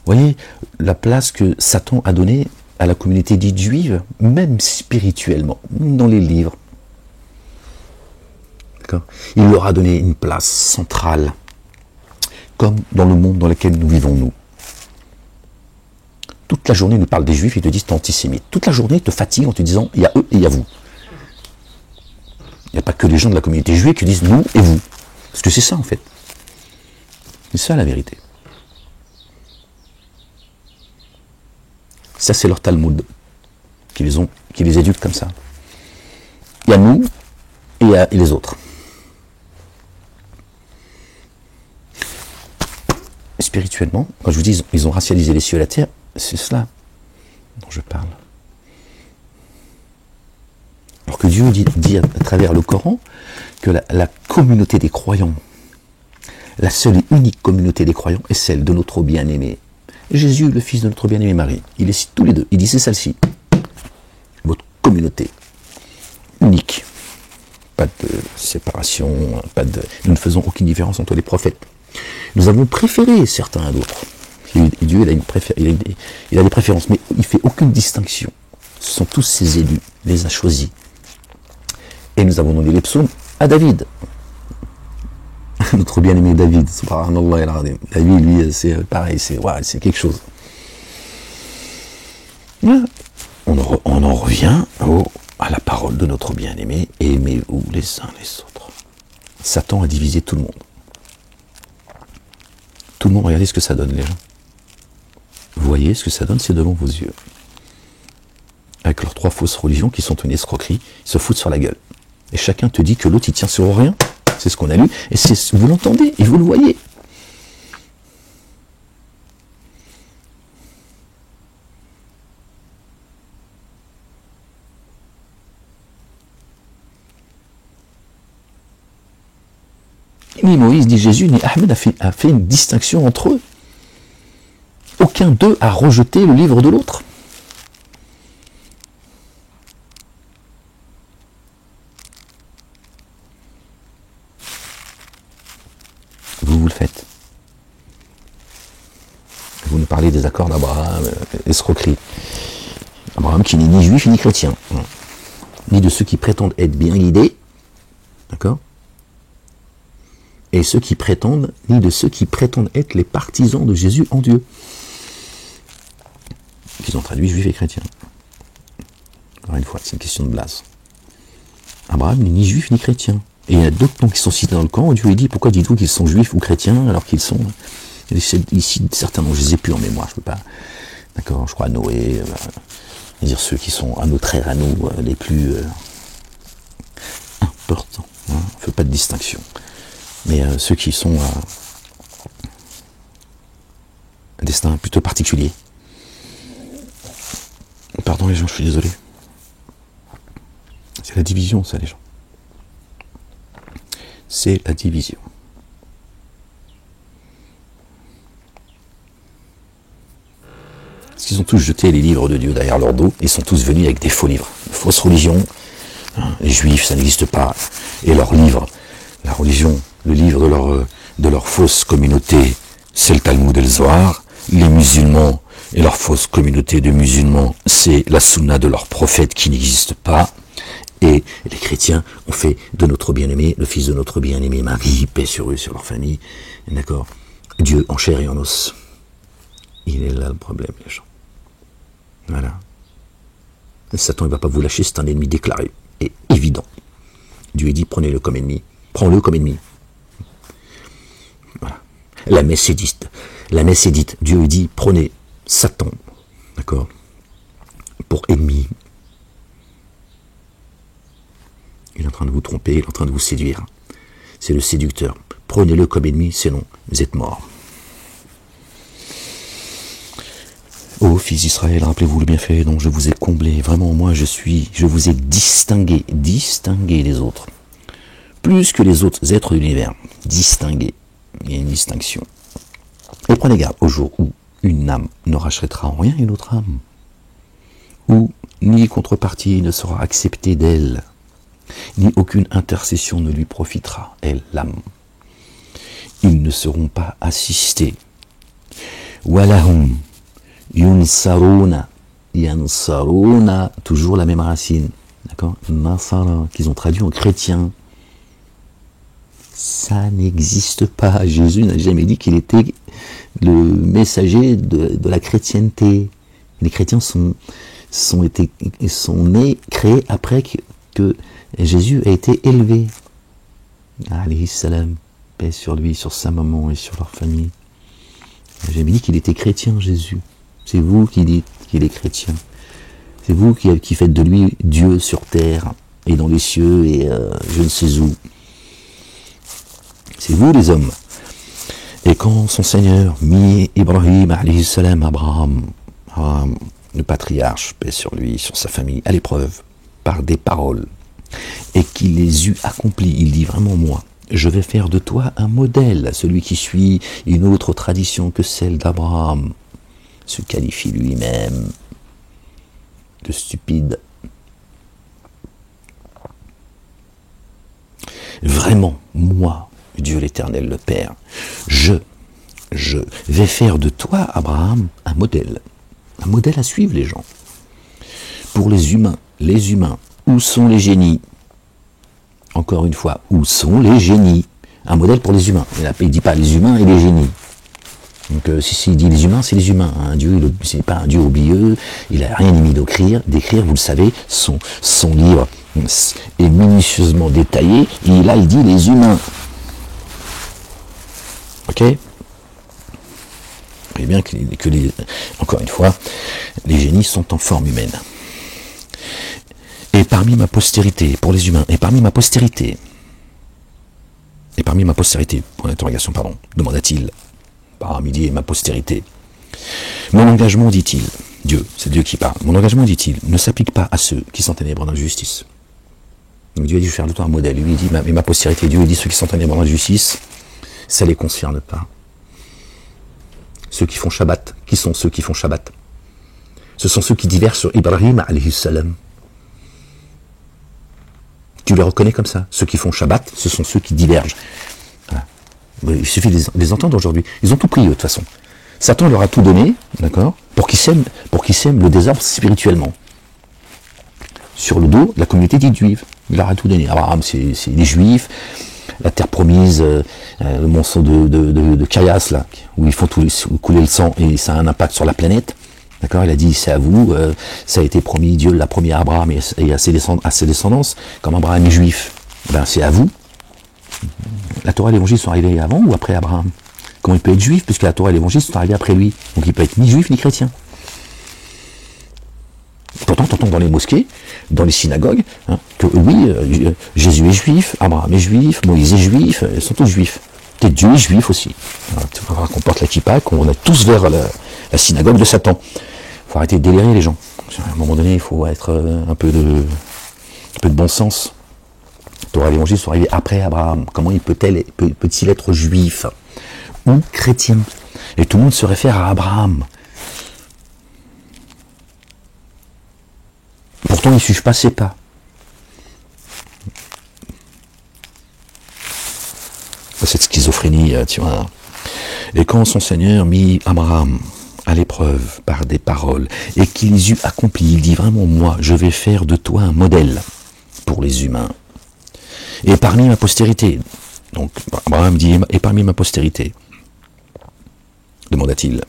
Speaker 1: voyez la place que Satan a donnée à la communauté dite juive, même spirituellement, dans les livres. D'accord ? Il leur a donné une place centrale, comme dans le monde dans lequel nous vivons, nous. Toute la journée, ils nous parlent des juifs, ils te disent t'es antisémite. Toute la journée, ils te fatiguent en te disant il y a eux et il y a vous. Il n'y a pas que les gens de la communauté juive qui disent nous et vous. Parce que c'est ça en fait. C'est ça la vérité. Ça c'est leur Talmud qui les éduque comme ça. Il y a nous et il y a les autres. Spirituellement, quand je vous dis ils ont racialisé les cieux et la terre, c'est cela dont je parle. Alors que Dieu dit à travers le Coran que la communauté des croyants, la seule et unique communauté des croyants est celle de notre bien-aimé Jésus, le fils de notre bien-aimé Marie. Il les cite tous les deux. Il dit c'est celle-ci. Votre communauté unique. Pas de séparation, nous ne faisons aucune différence entre les prophètes. Nous avons préféré certains à d'autres. Et Dieu, il a des préférences, mais il ne fait aucune distinction. Ce sont tous ses élus, il les a choisis. Et nous avons donné les psaumes à David. Notre bien-aimé David, subhanallah al-azim. David, lui, c'est pareil, c'est quelque chose. Là, on en revient à la parole de notre bien-aimé, aimez-vous les uns les autres. Satan a divisé tout le monde. Tout le monde, regardez ce que ça donne, les gens. Vous voyez ce que ça donne, c'est devant vos yeux. Avec leurs 3 fausses religions qui sont une escroquerie, ils se foutent sur la gueule. Et chacun te dit que l'autre, il tient sur rien. C'est ce qu'on a lu. Et vous l'entendez et vous le voyez. Ni Moïse, ni Jésus, ni Ahmed a fait une distinction entre eux. Aucun d'eux a rejeté le livre de l'autre. Vous le faites. Vous nous parlez des accords d'Abraham, escroquerie. Abraham qui n'est ni juif ni chrétien, ni de ceux qui prétendent être bien guidés, d'accord ? Et ceux qui prétendent, ni de ceux qui prétendent être les partisans de Jésus en Dieu. Ils ont traduit juif et chrétien. Encore une fois, c'est une question de blase. Abraham n'est ni juif ni chrétien. Et il y a d'autres noms qui sont cités dans le Coran, où Dieu dit, pourquoi dites-vous qu'ils sont juifs ou chrétiens alors qu'ils sont... Ici, certains noms, je les ai plus en mémoire, je ne peux pas... D'accord, je crois Noé, dire ceux qui sont à notre ère, à nous, les plus importants. On ne fait pas de distinction. Mais ceux qui sont un destin plutôt particulier. Pardon les gens, je suis désolé. C'est la division, ça, les gens. C'est la division. Parce qu'ils ont tous jeté les livres de Dieu derrière leur dos, ils sont tous venus avec des faux livres, de fausses religions. Les juifs, ça n'existe pas. Et leurs livres, la religion, le livre de leur fausse communauté, c'est le Talmud et le Zohar. Les musulmans et leur fausse communauté de musulmans, c'est la sunna de leur prophète qui n'existe pas. Et les chrétiens ont fait de notre bien-aimé, le fils de notre bien-aimé Marie, paix sur eux, sur leur famille, d'accord, Dieu en chair et en os. Il est là le problème, les gens. Voilà. Et Satan, il ne va pas vous lâcher, c'est un ennemi déclaré et évident. Dieu dit, prenez-le comme ennemi. Prends-le comme ennemi. Voilà. La messe est dite. Dieu dit, prenez Satan, d'accord, pour ennemi. Il est en train de vous tromper, il est en train de vous séduire. C'est le séducteur. Prenez-le comme ennemi, sinon vous êtes mort. Au fils d'Israël, rappelez-vous le bienfait dont je vous ai comblé. Vraiment, moi, je vous ai distingué des autres. Plus que les autres êtres de l'univers. Distingué. Il y a une distinction. Et prenez garde au jour où une âme ne rachètera en rien une autre âme. Où ni contrepartie ne sera acceptée d'elle, ni aucune intercession ne lui profitera, elle, l'âme. Ils ne seront pas assistés. Walahum yunsaruna, yansaruna, toujours la même racine, d'accord, nasara, qu'ils ont traduit en chrétien. Ça n'existe pas. Jésus n'a jamais dit qu'il était le messager de la chrétienté. Les chrétiens sont nés, créés après que Jésus a été élevé. Alayhi salam, paix sur lui, sur sa maman et sur leur famille. J'ai jamais dit qu'il était chrétien, Jésus. C'est vous qui dites qu'il est chrétien. C'est vous qui faites de lui Dieu sur terre et dans les cieux et je ne sais où. C'est vous les hommes. Et quand son Seigneur mit Ibrahim, alayhi salam, Abraham, le patriarche, paix sur lui, sur sa famille, à l'épreuve, par des paroles, et qu'il les eut accomplies, il dit vraiment moi, je vais faire de toi un modèle, celui qui suit une autre tradition que celle d'Abraham, se qualifie lui-même de stupide. Vraiment, moi, Dieu l'Éternel, le Père, je vais faire de toi, Abraham, un modèle à suivre les gens. Pour les humains, où sont les génies? Encore une fois, où sont les génies? Un modèle pour les humains. Il ne dit pas les humains et les génies. Donc s'il dit les humains, c'est les humains. Un Dieu, ce n'est pas un Dieu oublieux, il n'a rien mis d'écrire, vous le savez, son livre est minutieusement détaillé, et là il dit les humains. Ok? Et bien encore une fois, les génies sont en forme humaine. Et parmi ma postérité, pour les humains, et parmi ma postérité, point d'interrogation, pardon, demanda-t-il, par midi et ma postérité. Mon engagement, dit-il, Dieu, c'est Dieu qui parle, mon engagement, dit-il, ne s'applique pas à ceux qui sont ténèbres dans la justice. Donc Dieu a dit, je vais faire de toi un modèle. Lui, il dit, ma postérité, Dieu, il dit, ceux qui sont ténèbres dans la justice, ça ne les concerne pas. Ceux qui font Shabbat, qui sont ceux qui font Shabbat? Ce sont ceux qui divergent sur Ibrahim, alayhi salam. Tu les reconnais comme ça. Ceux qui font Shabbat, ce sont ceux qui divergent. Voilà. Il suffit de les entendre aujourd'hui. Ils ont tout pris, eux, de toute façon. Satan leur a tout donné, d'accord, pour qu'ils sèment le désordre spirituellement. Sur le dos de la communauté dite juive. Il leur a tout donné. Abraham, c'est les juifs. La terre promise, le monceau de Karias, là, où ils font couler le sang et ça a un impact sur la planète. D'accord, il a dit, c'est à vous, ça a été promis, Dieu l'a promis à Abraham et à ses descendants, comme Abraham est juif, ben c'est à vous. La Torah et l'Évangile sont arrivés avant ou après Abraham? Comment il peut être juif, puisque la Torah et l'Évangile sont arrivés après lui? Donc il peut être ni juif ni chrétien. Pourtant, t'entends dans les mosquées, dans les synagogues, que oui, Jésus est juif, Abraham est juif, Moïse est juif, ils sont tous juifs. Peut-être Dieu est juif aussi. Tu vas voir qu'on porte la kippa, qu'on est tous vers la synagogue de Satan. Il faut arrêter de délirer les gens. À un moment donné, il faut être un peu de bon sens. Torah et l'Évangile sont arrivés après Abraham. Comment peut-il être juif ou chrétien? Et tout le monde se réfère à Abraham. Pourtant, ils ne suivent pas ses pas. Cette schizophrénie, tu vois. Et quand son Seigneur mit Abraham à l'épreuve par des paroles, et qu'il les eut accomplies, il dit vraiment, moi, je vais faire de toi un modèle pour les humains. Et parmi ma postérité, donc Abraham dit, et parmi ma postérité, demanda-t-il,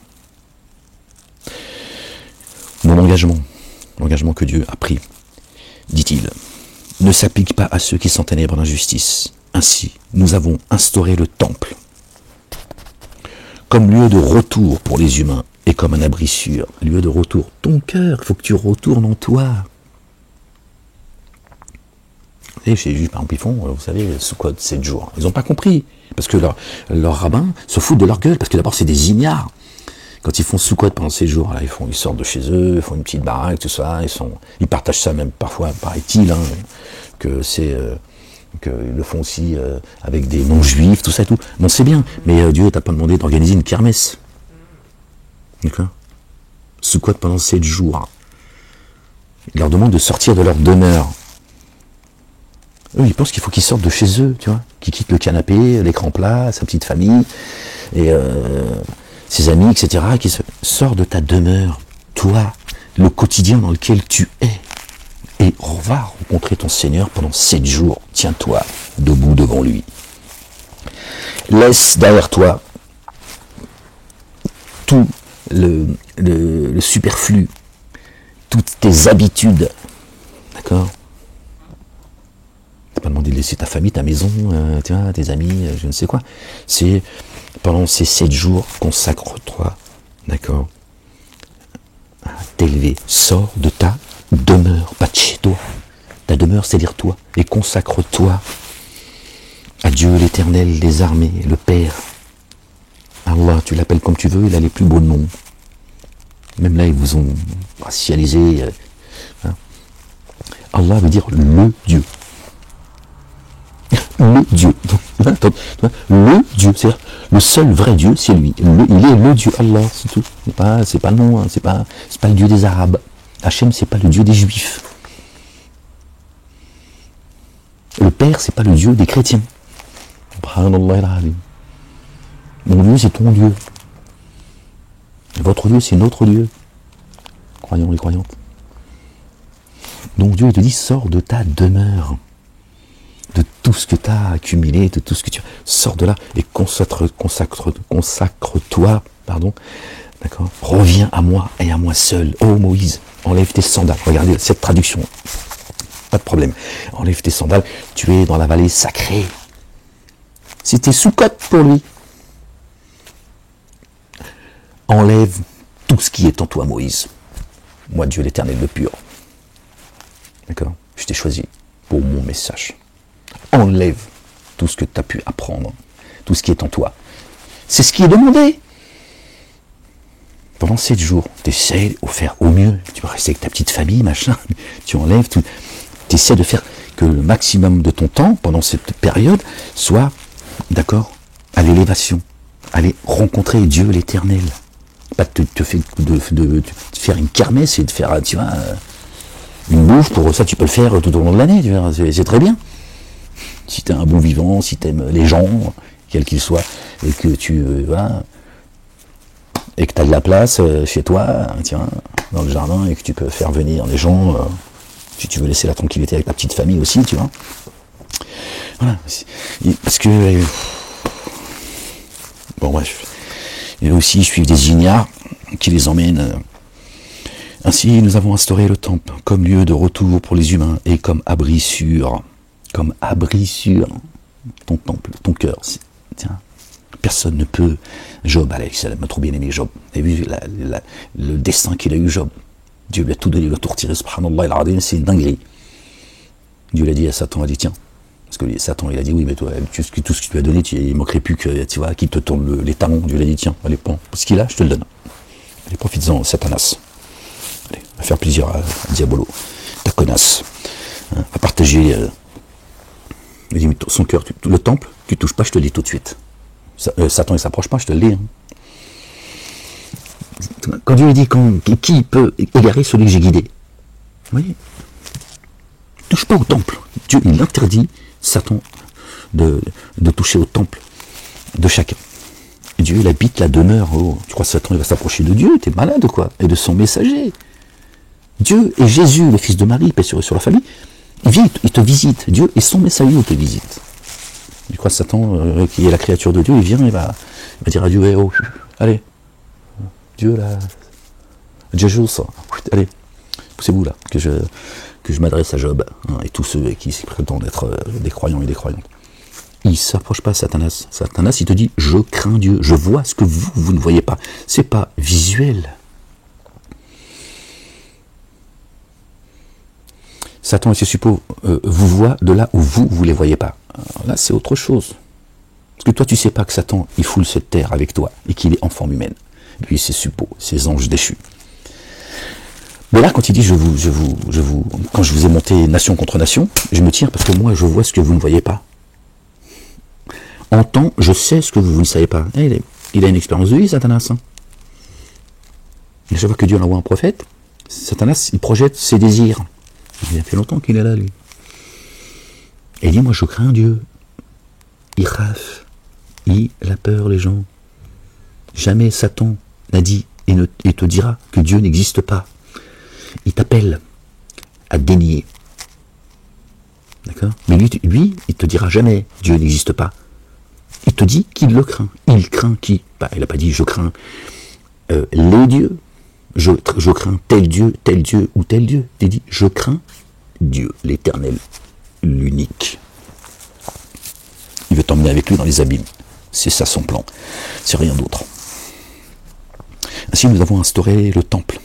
Speaker 1: mon l'engagement que Dieu a pris, dit-il, ne s'applique pas à ceux qui sont ténèbres d'injustice. Ainsi, nous avons instauré le temple comme lieu de retour pour les humains et comme un abri sûr, lieu de retour. Ton cœur, il faut que tu retournes en toi. Et chez les Juifs, par exemple, ils font, vous savez, Sukkot, 7 jours. Ils n'ont pas compris, parce que leurs rabbins se foutent de leur gueule, parce que d'abord, c'est des ignares Quand ils font Sukkot pendant 7 jours, là, ils sortent de chez eux, ils font une petite baraque, tout ça, ils partagent ça même parfois, paraît-il, hein, qu'ils le font aussi avec des non-juifs, tout ça et tout. Bon, c'est bien, mais Dieu t'a pas demandé d'organiser une kermesse. D'accord? Sukkot pendant 7 jours. Il leur demande de sortir de leur demeure. Eux, ils pensent qu'il faut qu'ils sortent de chez eux, tu vois, qu'ils quittent le canapé, l'écran plat, sa petite famille, et ses amis, etc., qui sortent de ta demeure, toi, le quotidien dans lequel tu es, et va rencontrer ton Seigneur pendant 7 jours. Tiens-toi debout devant lui. Laisse derrière toi tout le superflu, toutes tes habitudes, d'accord? T'as pas demandé de laisser ta famille, ta maison, tu vois, tes amis, je ne sais quoi. C'est pendant ces 7 jours, consacre-toi, d'accord, à t'élever. Sors de ta demeure, pas de chez toi. Ta demeure, c'est-à-dire toi, et consacre-toi à Dieu, l'Éternel, les armées, le Père. Allah, tu l'appelles comme tu veux, il a les plus beaux noms. Même là, ils vous ont racialisé. Hein. Allah veut dire le Dieu. Le Dieu. Le Dieu, c'est-à-dire le seul vrai Dieu, c'est lui. Il est le Dieu, Allah, c'est tout. C'est pas le nom, hein, c'est pas le Dieu des Arabes. Hachem, c'est pas le Dieu des Juifs. Le Père, c'est pas le Dieu des chrétiens. Mon Dieu, c'est ton Dieu. Et votre Dieu, c'est notre Dieu. Croyons et croyantes. Donc Dieu, il te dit, sors de ta demeure. De tout ce que tu as accumulé, de tout ce que tu as. Sors de là et consacre-toi, d'accord. Reviens à moi et à moi seul. Oh Moïse, enlève tes sandales. Regardez cette traduction. Pas de problème. Enlève tes sandales. Tu es dans la vallée sacrée. C'était Sukkot pour lui. Enlève tout ce qui est en toi, Moïse. Moi, Dieu l'Éternel, le pur. D'accord? Je t'ai choisi pour mon message. Enlève tout ce que tu as pu apprendre, tout ce qui est en toi. C'est ce qui est demandé. Pendant 7 jours, tu essaies de faire au mieux. Tu vas rester avec ta petite famille, machin. Tu enlèves tout. Tu essaies de faire que le maximum de ton temps, pendant cette période, soit, d'accord, à l'élévation. Aller rencontrer Dieu l'Éternel. Pas de faire une kermesse et de faire, tu vois, une bouffe. Pour ça, tu peux le faire tout au long de l'année. C'est très bien. Si tu es un bon vivant, si tu aimes les gens, quels qu'ils soient, et que tu et que tu as de la place chez toi, tiens, dans le jardin, et que tu peux faire venir les gens, si tu veux laisser la tranquillité avec ta petite famille aussi, tu vois. Voilà. Parce que bon bref. Et aussi ils suivent des ignares qui les emmènent. Ainsi, nous avons instauré le temple comme lieu de retour pour les humains et comme abri sûr ton temple, ton cœur. Tiens, personne ne peut. Job, m'a trop bien aimé Job. Vous avez vu le destin qu'il a eu, Job. Dieu lui a tout donné, le tout retiré, subhanallah, c'est une dinguerie. Dieu l'a dit à Satan, il a dit tiens. Parce que Satan, il a dit oui, mais toi, tout ce que tu lui as donné, il ne manquerait plus que, tu vois, qu'il te tourne les talons. Dieu l'a dit tiens, allez, prends ce qu'il a, je te le donne. Allez, profites-en, Satanas. Allez, à faire plaisir à Diabolo, ta connasse. Hein, à partager. Il dit, mais son cœur, le temple, tu ne touches pas, je te le dis tout de suite. Satan, il ne s'approche pas, je te le dis. Hein. Quand Dieu dit qui peut égarer celui que j'ai guidé, vous voyez, ne touche pas au temple. Dieu, il interdit Satan de toucher au temple de chacun. Et Dieu, il habite la demeure. Oh, tu crois que Satan il va s'approcher de Dieu? T'es malade ou quoi? Et de son messager. Dieu et Jésus, le fils de Marie, paix sur la famille, il vient, il te visite. Dieu et son messager te visitent. Tu crois que Satan, qui est la créature de Dieu, il vient, il va dire à Dieu, oh, allez, Dieu là, Jésus, ça, allez, poussez-vous là, que je m'adresse à Job, hein, et tous ceux qui prétendent être des croyants et des croyantes. Il ne s'approche pas, Satanas. Satanas, il te dit, je crains Dieu, je vois ce que vous ne voyez pas. C'est pas visuel. Satan et ses suppôts vous voient de là où vous ne les voyez pas. Alors là, c'est autre chose. Parce que toi, tu ne sais pas que Satan, il foule cette terre avec toi et qu'il est en forme humaine. lui, ses suppôts, ses anges déchus. Mais là, quand il dit quand je vous ai monté nation contre nation, je me tire parce que moi, je vois ce que vous ne voyez pas. En temps, je sais ce que vous ne savez pas. Il a une expérience de vie, Satanas. Et chaque fois que Dieu envoie un prophète, Satanas, il projette ses désirs. Il a fait longtemps qu'il est là, lui. Et il dit, moi, je crains Dieu. Il raf. Il a peur, les gens. Jamais Satan n'a dit et te dira que Dieu n'existe pas. Il t'appelle à dénier. D'accord? Mais lui, il te dira jamais Dieu n'existe pas. Il te dit qu'il le craint. Il craint qui? Il n'a pas dit je crains les dieux. Je crains tel Dieu ou tel Dieu. Il dit je crains Dieu, l'éternel, l'unique. Il veut t'emmener avec lui dans les abîmes. C'est ça son plan. C'est rien d'autre. Ainsi, nous avons instauré le temple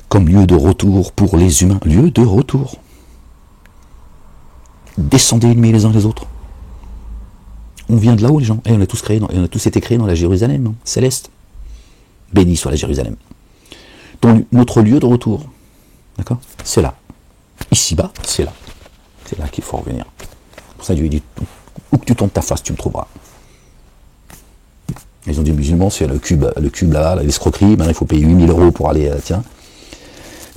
Speaker 1: comme lieu de retour pour les humains. Lieu de retour. Descendez ennemis les uns les autres. On vient de là-haut, les gens. Et on a tous été créés dans la Jérusalem céleste. Béni soit la Jérusalem. Donc, notre lieu de retour, d'accord, c'est là. Ici-bas, c'est là. C'est là qu'il faut revenir. Pour ça, Dieu dit, où que tu tournes ta face, tu me trouveras. Ils ont dit, musulmans, c'est le cube là-bas, l'escroquerie. Maintenant, il faut payer 8000 € pour aller,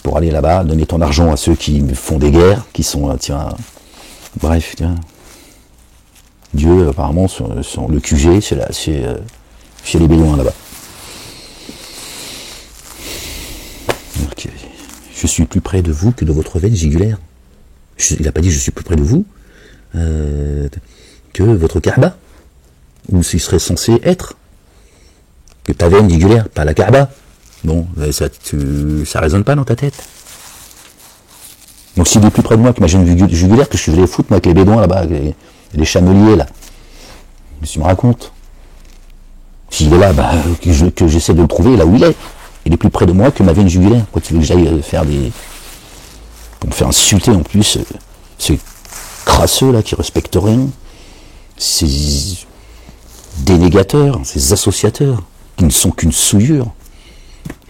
Speaker 1: pour aller là-bas, donner ton argent à ceux qui font des guerres, qui sont, bref, Dieu, apparemment, le QG, c'est chez les Bédouins là-bas. Donc, je suis plus près de vous que de votre veine jugulaire. Il n'a pas dit je suis plus près de vous que votre Kaaba, où il serait censé être. Que ta veine jugulaire, pas la Kaaba. Bon, ça résonne pas dans ta tête. Donc s'il est plus près de moi que ma veine jugulaire, que je vais les foutre moi avec les Bédouins là-bas, les chameliers là. Qu'est-ce que tu me racontes? S'il est là, que j'essaie de le trouver là où il est. Il est plus près de moi que ma veine jugulaire. Quoi, tu veux que j'aille faire pour me faire insulter en plus, ces crasseux là qui respectent rien, ces dénégateurs, ces associateurs, qui ne sont qu'une souillure.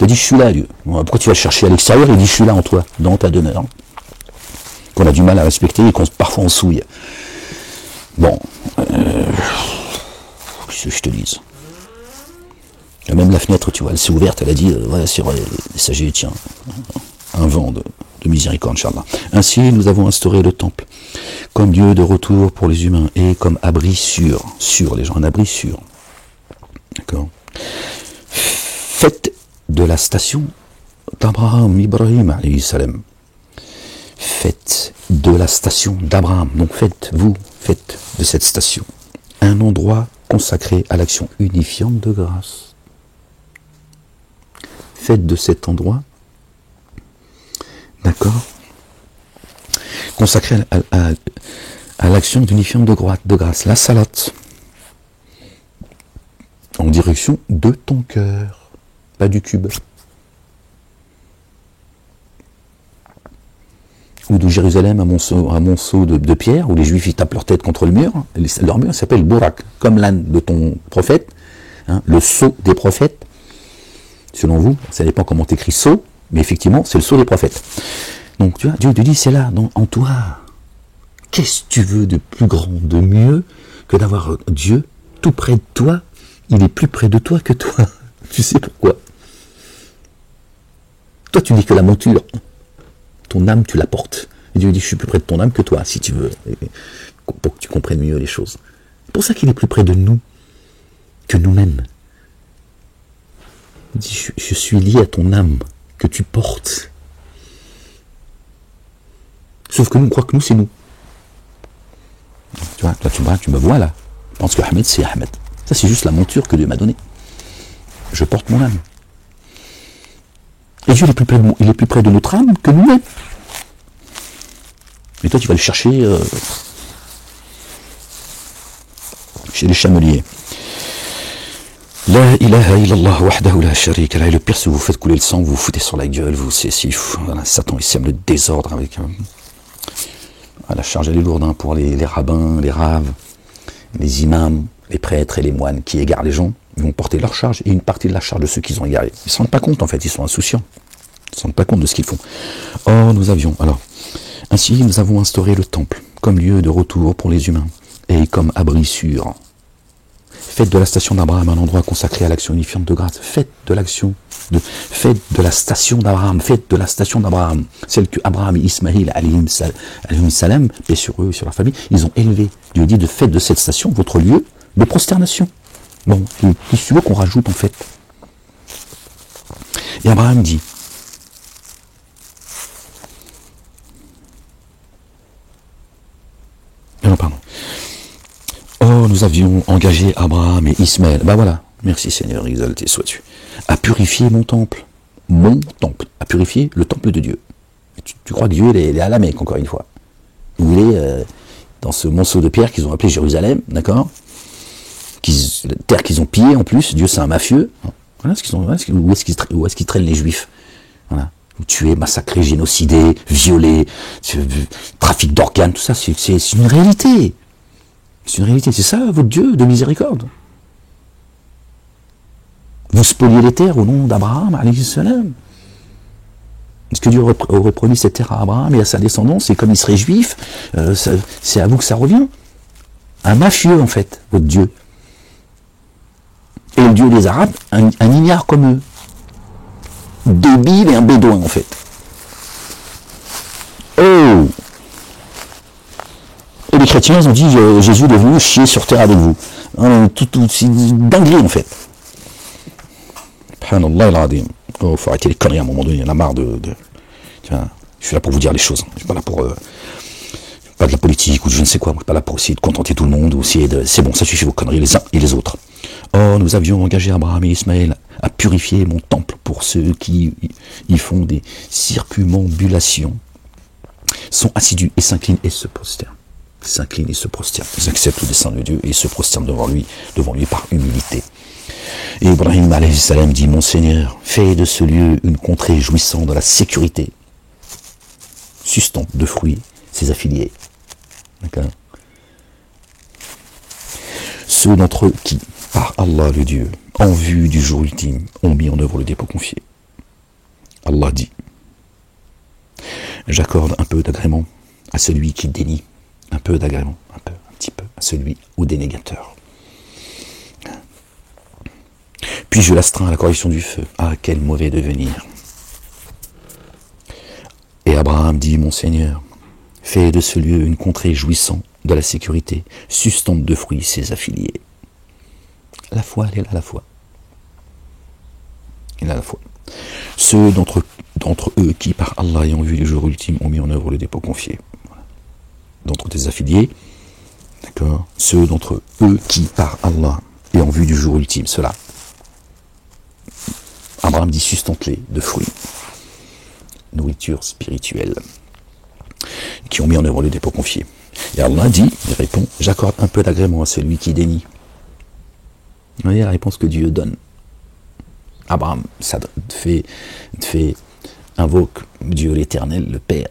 Speaker 1: Il dit je suis là, Dieu. Pourquoi tu vas chercher à l'extérieur? Il dit je suis là en toi, dans ta demeure. Qu'on a du mal à respecter et qu'on parfois on souille. Bon, qu'est-ce que je te dise? Même la fenêtre, tu vois, elle s'est ouverte, elle a dit, ouais, c'est vrai, les sagés, tiens, un vent de miséricorde, Inch'Allah. Ainsi, nous avons instauré le temple comme lieu de retour pour les humains et comme abri sûr les gens, un abri sûr. D'accord? Faites de la station d'Abraham, Ibrahim, alayhi salam. Faites de la station d'Abraham, donc faites de cette station un endroit consacré à l'action unifiante de grâce. Faites de cet endroit, d'accord, consacré à l'action unifiante de grâce, la salat, en direction de ton cœur, pas du cube. Ou de Jérusalem à monceau de pierre, où les Juifs ils tapent leur tête contre le mur. Leur mur s'appelle Bourak, comme l'âne de ton prophète, le sceau des prophètes. Selon vous, ça dépend comment t'écris sceau, mais effectivement, c'est le sceau des prophètes. Donc tu vois, Dieu te dit, c'est là, en toi. Qu'est-ce que tu veux de plus grand, de mieux, que d'avoir Dieu tout près de toi? Il est plus près de toi que toi. Tu sais pourquoi? Toi, tu dis que la monture, ton âme, tu la portes. Et Dieu dit, je suis plus près de ton âme que toi, si tu veux, pour que tu comprennes mieux les choses. C'est pour ça qu'il est plus près de nous que nous-mêmes. Il dit, je suis lié à ton âme que tu portes. Sauf que nous, on croit que nous, c'est nous. Tu vois, tu me vois là. Je pense que Ahmed, c'est Ahmed. Ça, c'est juste la monture que Dieu m'a donnée. Je porte mon âme. Et Dieu il est plus près de notre âme que nous-mêmes. Et toi, tu vas le chercher chez les chameliers. La ilaha illallah wahdahu la sharika lah. Et le pire, c'est que vous faites couler le sang, vous vous foutez sur la gueule, voilà, Satan, il sème le désordre avec la charge, elle est lourde pour les rabbins, les raves, les imams, les prêtres et les moines qui égarent les gens. Ils vont porter leur charge et une partie de la charge de ceux qui ont égaré. Ils ne se rendent pas compte, en fait, ils sont insouciants. Ils ne se rendent pas compte de ce qu'ils font. Oh, ainsi nous avons instauré le temple comme lieu de retour pour les humains et comme abri sûr. Faites de la station d'Abraham un endroit consacré à l'action unifiante de grâce. Faites de la station d'Abraham, celle que Abraham et Ismaïl, alayhim salam, paix sur eux et sur leur famille, ils ont élevé. Dieu dit de faites de cette station votre lieu de prosternation. Bon, qu'est-ce que tu veux qu'on rajoute en fait? Et Abraham dit, non, pardon. Oh, nous avions engagé Abraham et Ismaël. Ben voilà, merci Seigneur, exalté sois-tu. À purifier mon temple, à purifier le temple de Dieu. Tu crois que Dieu il est à la Mecque, encore une fois, où il est dans ce monceau de pierre qu'ils ont appelé Jérusalem, d'accord, la terre qu'ils ont pillée en plus. Dieu c'est un mafieux. Voilà où est-ce qu'ils traînent les Juifs. Voilà. Tués, massacrés, génocidés, violés, trafic d'organes, tout ça, c'est une réalité. C'est une réalité, c'est ça votre Dieu de miséricorde. Vous spoliez les terres au nom d'Abraham, alayhi salam. Est-ce que Dieu aurait promis cette terre à Abraham et à sa descendance, et comme il serait juif, c'est à vous que ça revient? Un mafieux en fait, votre Dieu. Et le Dieu des Arabes, un ignare comme eux. Débile et un bédouin en fait. Oh! Et les chrétiens, ils ont dit Jésus est venu chier sur terre avec vous. C'est une dinguerie en fait. Subhanallah al-Adim. Oh, faut arrêter les conneries à un moment donné, il y en a marre Tiens, je suis là pour vous dire les choses. Je suis pas là pour pas de la politique ou je ne sais quoi. Je suis pas là pour essayer de contenter tout le monde ou essayer de. C'est bon, ça suffit vos conneries les uns et les autres. Oh, nous avions engagé Abraham et Ismaël à purifier mon temple pour ceux qui y font des circumambulations, sont assidus et s'inclinent et se prosternent. S'inclinent et se prosternent. Ils acceptent le dessein de Dieu et se prosternent devant lui par humilité. Et Ibrahim alayhi salam dit, mon Seigneur, fais de ce lieu une contrée jouissant de la sécurité, sustant de fruits ses affiliés. D'accord. Ceux d'entre eux qui, par Allah le Dieu, en vue du jour ultime, ont mis en œuvre le dépôt confié. Allah dit, j'accorde un peu d'agrément à celui qui dénie, un peu d'agrément, un petit peu, à celui au dénégateur. Puis je l'astreins à la correction du feu. Ah, quel mauvais devenir. Et Abraham dit, mon Seigneur, fais de ce lieu une contrée jouissant de la sécurité, sustante de fruits ses affiliés. La foi, elle est là, la foi. Elle est là, la foi. Ceux d'entre eux qui, par Allah ayant vu les jours ultimes, ont mis en œuvre le dépôt confié. Voilà. D'entre tes affiliés, d'accord, ceux d'entre eux qui, par Allah, et en vue du jour ultime, cela. Abraham dit, sustente-les de fruits, nourriture spirituelle, qui ont mis en œuvre le dépôt confié. Et Allah dit, il répond, j'accorde un peu d'agrément à celui qui dénie. Vous voyez la réponse que Dieu donne. Abraham, ça invoque Dieu l'Éternel, le Père,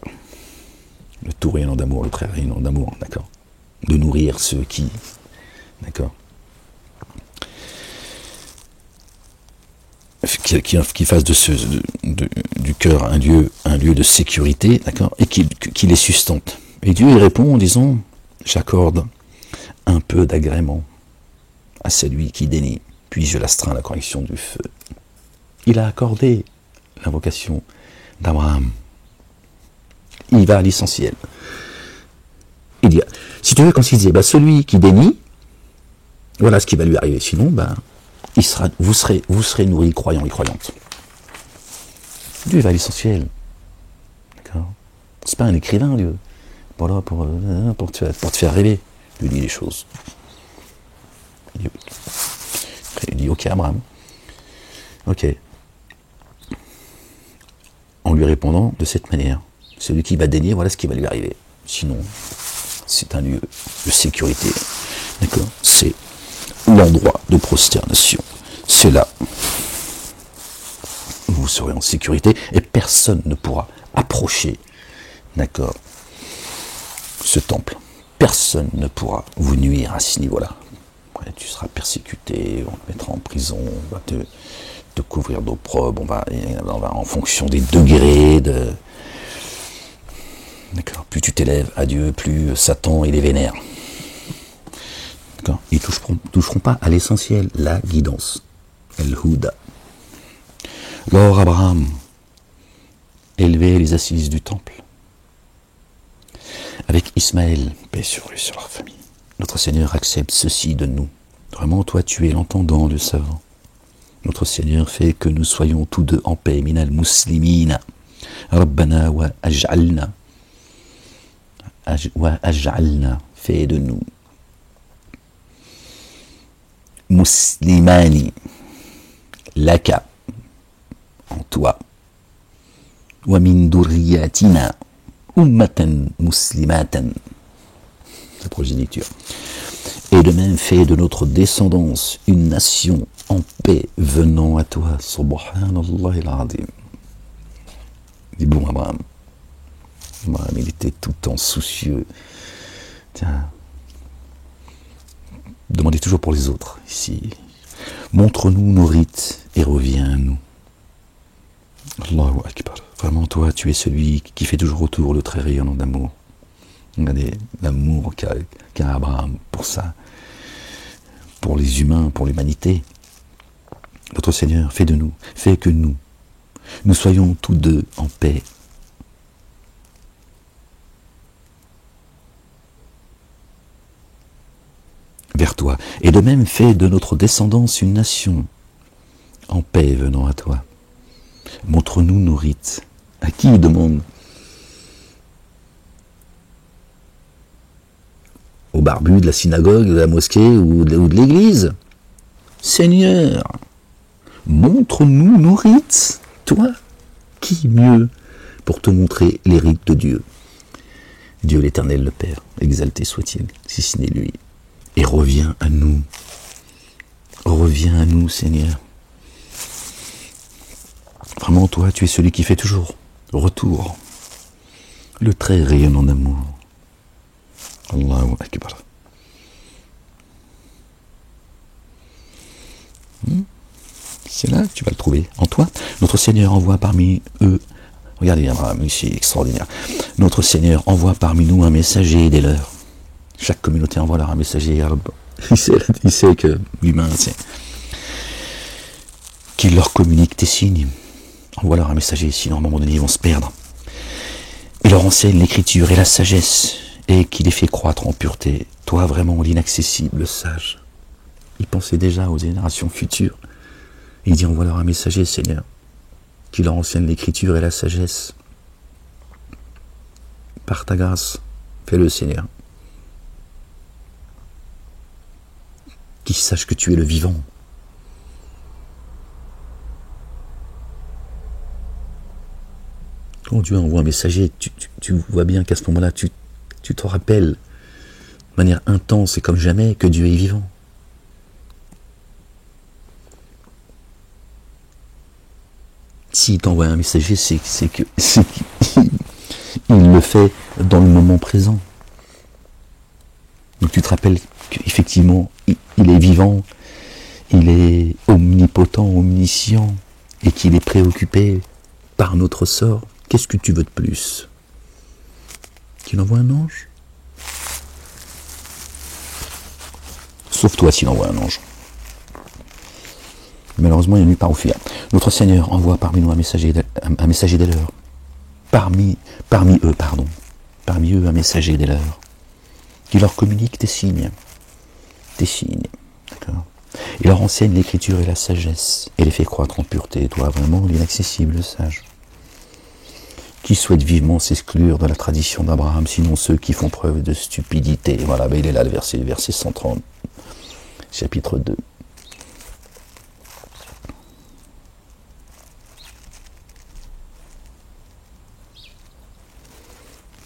Speaker 1: le tout rayonnant d'amour, le très rayonnant d'amour, d'accord, de nourrir ceux qui, d'accord, qui fasse du cœur un lieu de sécurité, d'accord, et qui les sustente. Et Dieu y répond en disant, j'accorde un peu d'agrément à celui qui dénie, puis je l'astreins à la correction du feu. Il a accordé l'invocation d'Abraham. Il va à l'essentiel. Il dit, si tu veux, quand il disait, celui qui dénie, voilà ce qui va lui arriver. Sinon, vous serez nourris, croyants et croyantes. Dieu va à l'essentiel. D'accord. C'est pas un écrivain, Dieu. Voilà, pour te faire rêver. Il dit les choses. Il dit, ok, Abraham. Ok. En lui répondant de cette manière, celui qui va dénier, voilà ce qui va lui arriver. Sinon, c'est un lieu de sécurité. D'accord. C'est l'endroit de prosternation. C'est là où vous serez en sécurité et personne ne pourra approcher, d'accord, ce temple. Personne ne pourra vous nuire à ce niveau-là. Ouais, tu seras persécuté, on te mettra en prison, on va te couvrir d'opprobre, on va en fonction des degrés de... D'accord. Plus tu t'élèves à Dieu, plus Satan il est vénère. D'accord. Ils toucheront pas à l'essentiel, la guidance. El-Houda. Lors Abraham élevait les assises du temple. Avec Ismaël, paix sur eux, sur leur famille. Notre Seigneur accepte ceci de nous. Vraiment, toi, tu es l'entendant, le savant. Notre Seigneur fait que nous soyons tous deux en paix. Minal muslimina. Rabbana wa aj'alna. Wa aj'alna. Fait de nous. Muslimani. Laka. En toi. Wa min durriyatina. Ummatan muslimatan. La progéniture. Et de même fait de notre descendance une nation en paix venant à toi. Subhanallah al-Azim. Dis bon Abraham. Abraham, il était tout le temps soucieux. Tiens. Demandez toujours pour les autres. Ici. Montre-nous nos rites et reviens à nous. Allahu Akbar. Vraiment, toi, tu es celui qui fait toujours autour le très rayonnant d'amour. Regardez l'amour qu'a Abraham pour ça, pour les humains, pour l'humanité. Notre Seigneur, fais que nous soyons tous deux en paix. Vers toi. Et de même, fais de notre descendance une nation en paix venant à toi. Montre-nous nos rites. À qui il demande? Au barbu de la synagogue, de la mosquée ou de l'église? Seigneur, montre-nous nos rites. Toi, qui mieux pour te montrer les rites de Dieu? Dieu l'Éternel, le Père, exalté soit-il, si ce n'est lui. Et reviens à nous. Reviens à nous, Seigneur. Vraiment, toi, tu es celui qui fait toujours retour. Le très rayonnant d'amour. Allahu Akbar. C'est là que tu vas le trouver. En toi, notre Seigneur envoie parmi eux. Regardez, Abraham, ici, extraordinaire. Notre Seigneur envoie parmi nous un messager des leurs. Chaque communauté envoie leur un messager. Il sait que l'humain, c'est qu'il leur communique tes signes. Envoie leur un messager, sinon à un moment donné, ils vont se perdre. Il leur enseigne l'écriture et la sagesse, et qui les fait croître en pureté. Toi, vraiment, l'inaccessible, le sage. Il pensait déjà aux générations futures. Il dit, envoie leur un messager, Seigneur, qui leur enseigne l'écriture et la sagesse. Par ta grâce, fais-le, Seigneur. Qu'ils sachent que tu es le vivant. Quand Dieu envoie un messager, tu vois bien qu'à ce moment-là, tu te rappelles de manière intense et comme jamais que Dieu est vivant. S'il t'envoie un messager, c'est qu'il le fait dans le moment présent. Donc tu te rappelles qu'effectivement, il est vivant, il est omnipotent, omniscient, et qu'il est préoccupé par notre sort. Qu'est-ce que tu veux de plus? Qu'il envoie un ange? Sauf toi s'il envoie un ange. Malheureusement, il n'y a nulle part où fuir. Notre Seigneur envoie parmi nous un messager des leurs. Parmi eux, un messager des leurs. Qui leur communique tes signes. Tes signes. D'accord. Il leur enseigne l'écriture et la sagesse. Et les fait croître en pureté. Toi, vraiment, l'inaccessible, le sage. Qui souhaitent vivement s'exclure de la tradition d'Abraham, sinon ceux qui font preuve de stupidité. Voilà, ben il est là le verset 130, chapitre 2.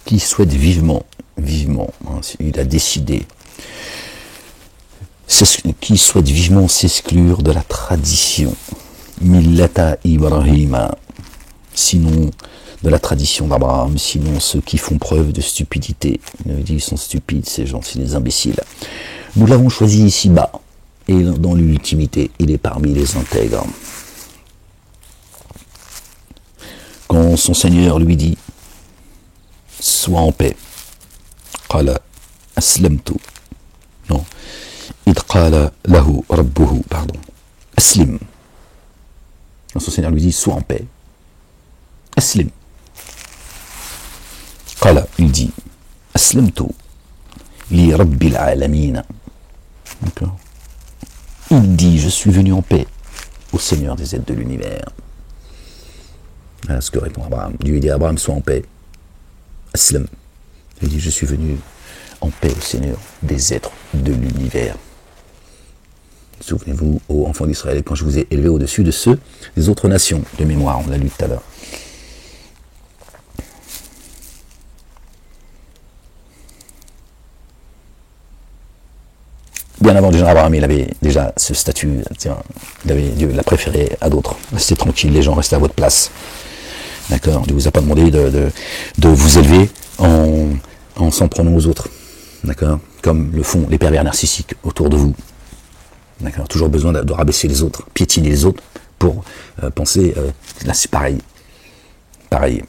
Speaker 1: Qui souhaitent vivement, hein, il a décidé, qui souhaitent vivement s'exclure de la tradition. Millata Ibrahima, sinon de la tradition d'Abraham, sinon ceux qui font preuve de stupidité. Il dit qu'ils sont stupides, ces gens, c'est des imbéciles. Nous l'avons choisi ici-bas, et dans l'ultimité, il est parmi les intègres. Quand son Seigneur lui dit « Sois en paix », قال أسلمت. Non. إذ قال له ربه, pardon. Aslim. Quand son Seigneur lui dit « Sois en paix », Aslim. قال, il dit « Aslamtu li rabbil alamin ». D'accord. Il dit « Je suis venu en paix au Seigneur des êtres de l'univers ». Voilà ce que répond Abraham. Dieu dit à Abraham, sois en paix. Aslam. Il dit, je suis venu en paix au Seigneur des êtres de l'univers. Souvenez-vous, ô enfants d'Israël, quand je vous ai élevé au-dessus de ceux des autres nations, de mémoire, on l'a lu tout à l'heure. Bien avant déjà Abraham, il avait déjà ce statut, Dieu l'a préféré à d'autres. Restez tranquille, les gens, restez à votre place. D'accord. Dieu ne vous a pas demandé de vous élever en s'en prenant aux autres. D'accord. Comme le font les pervers narcissiques autour de vous. D'accord. Toujours besoin de rabaisser les autres, piétiner les autres pour penser. Là, c'est pareil. Pareil.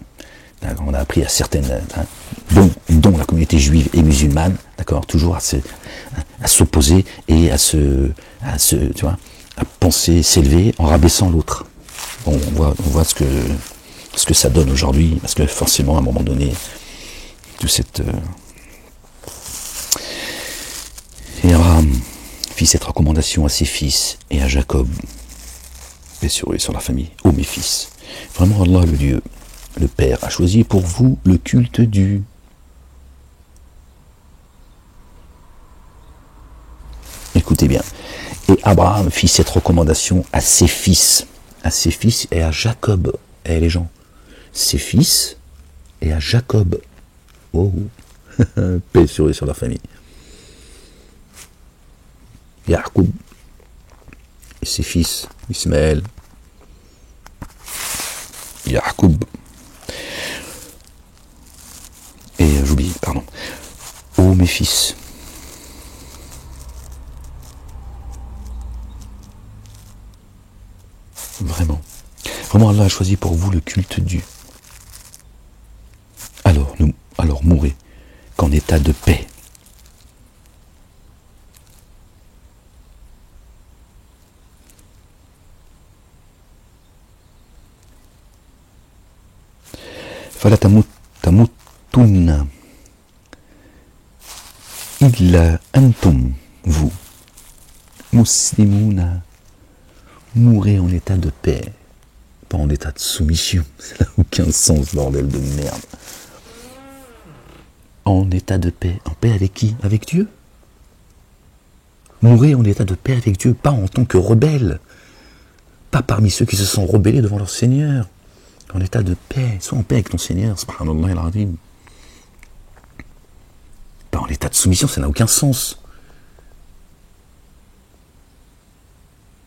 Speaker 1: On a appris à certaines, dont la communauté juive et musulmane, d'accord, toujours à s'opposer et à penser, s'élever en rabaissant l'autre. Bon, on voit ce que ça donne aujourd'hui, parce que forcément, à un moment donné, tout cette... Et Abraham fit cette recommandation à ses fils et à Jacob, et sur eux, sur la famille. Ô mes fils, vraiment Allah, le Dieu, le Père, a choisi pour vous le culte du... Écoutez bien. Et Abraham fit cette recommandation à ses fils et à Jacob. Et les gens, ses fils et à Jacob. Oh, paix sur eux, sur leur famille. Yacoub et ses fils, Ismaël, Yacoub. Et j'oublie, pardon. Ô mes fils, vraiment, Allah a choisi pour vous le culte du. Alors mourrez qu'en état de paix. Fala tamutunna illa antum, vous, muslimuna, mourrez en état de paix, pas en état de soumission. Ça n'a aucun sens, bordel de merde. En état de paix. En paix avec qui? Avec Dieu. Mourrez en état de paix avec Dieu, pas en tant que rebelle. Pas parmi ceux qui se sont rebellés devant leur Seigneur. En état de paix. Sois en paix avec ton Seigneur. Subhanallah al-Azim. Pas en état de soumission, ça n'a aucun sens.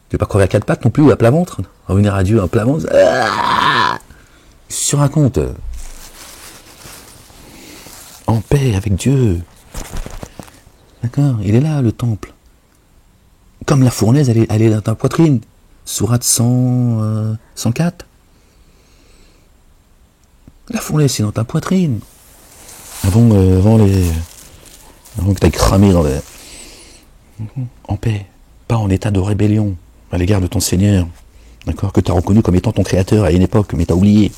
Speaker 1: Tu ne veux pas crever à quatre pattes non plus ou à plat ventre? Revenir à Dieu à plat ventre. Qu'est-ce que tu racontes? En paix avec Dieu. D'accord? Il est là, le temple. Comme la fournaise, elle est dans ta poitrine. Sourate 104. La fournaise, c'est dans ta poitrine. Avant que tu ailles cramer dans en paix. Pas en état de rébellion à l'égard de ton Seigneur. D'accord? Que tu as reconnu comme étant ton Créateur à une époque, mais tu as oublié.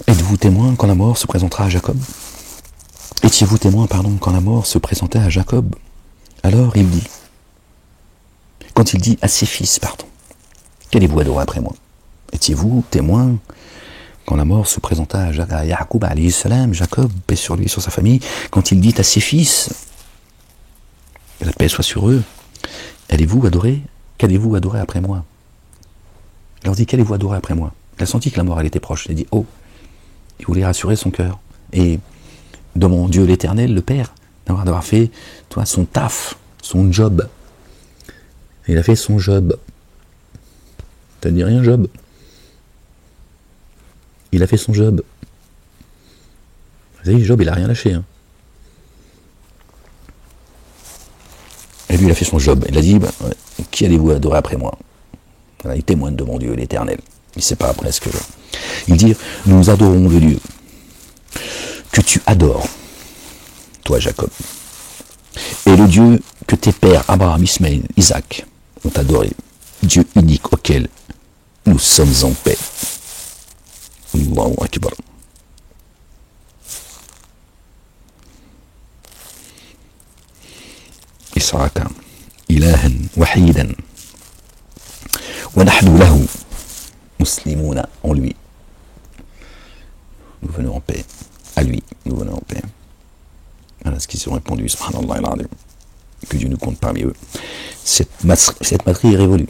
Speaker 1: Êtes-vous témoin quand la mort se présentera à Jacob? Étiez-vous témoin, quand la mort se présentait à Jacob? Alors il dit, quand il dit à ses fils, qu'allez-vous adorer après moi? Étiez-vous témoin quand la mort se présenta à Yacoub, alayhi salam, Jacob, paix sur lui, sur sa famille, quand il dit à ses fils, que la paix soit sur eux, qu'allez-vous adorer après moi? Il leur dit, qu'allez-vous adorer après moi? Il a senti que la mort, elle était proche. Il a dit, il voulait rassurer son cœur. Et de mon Dieu l'éternel, le Père, d'avoir fait, son taf, son job. Et il a fait son job. T'as dit rien, Job? Il a fait son job. Vous savez, Job, il a rien lâché. Et lui, il a fait son job. Il a dit, qui allez-vous adorer après moi? Voilà, il témoigne de mon Dieu, l'Éternel. Il ne sait pas après ce que... Il dit, nous adorons le Dieu que tu adores, toi Jacob, et le Dieu que tes pères, Abraham, Ismaël, Isaac, ont adoré, Dieu unique auquel nous sommes en paix. Allahu Akbar. إسراك إلها وحيدا ونحن له مسلمون en lui. Nous venons en paix. À lui, nous venons en paix. Voilà ce qu'ils ont répondu. Subhanallah al-Azim. Que Dieu nous compte parmi eux. Cette matrice est révolue.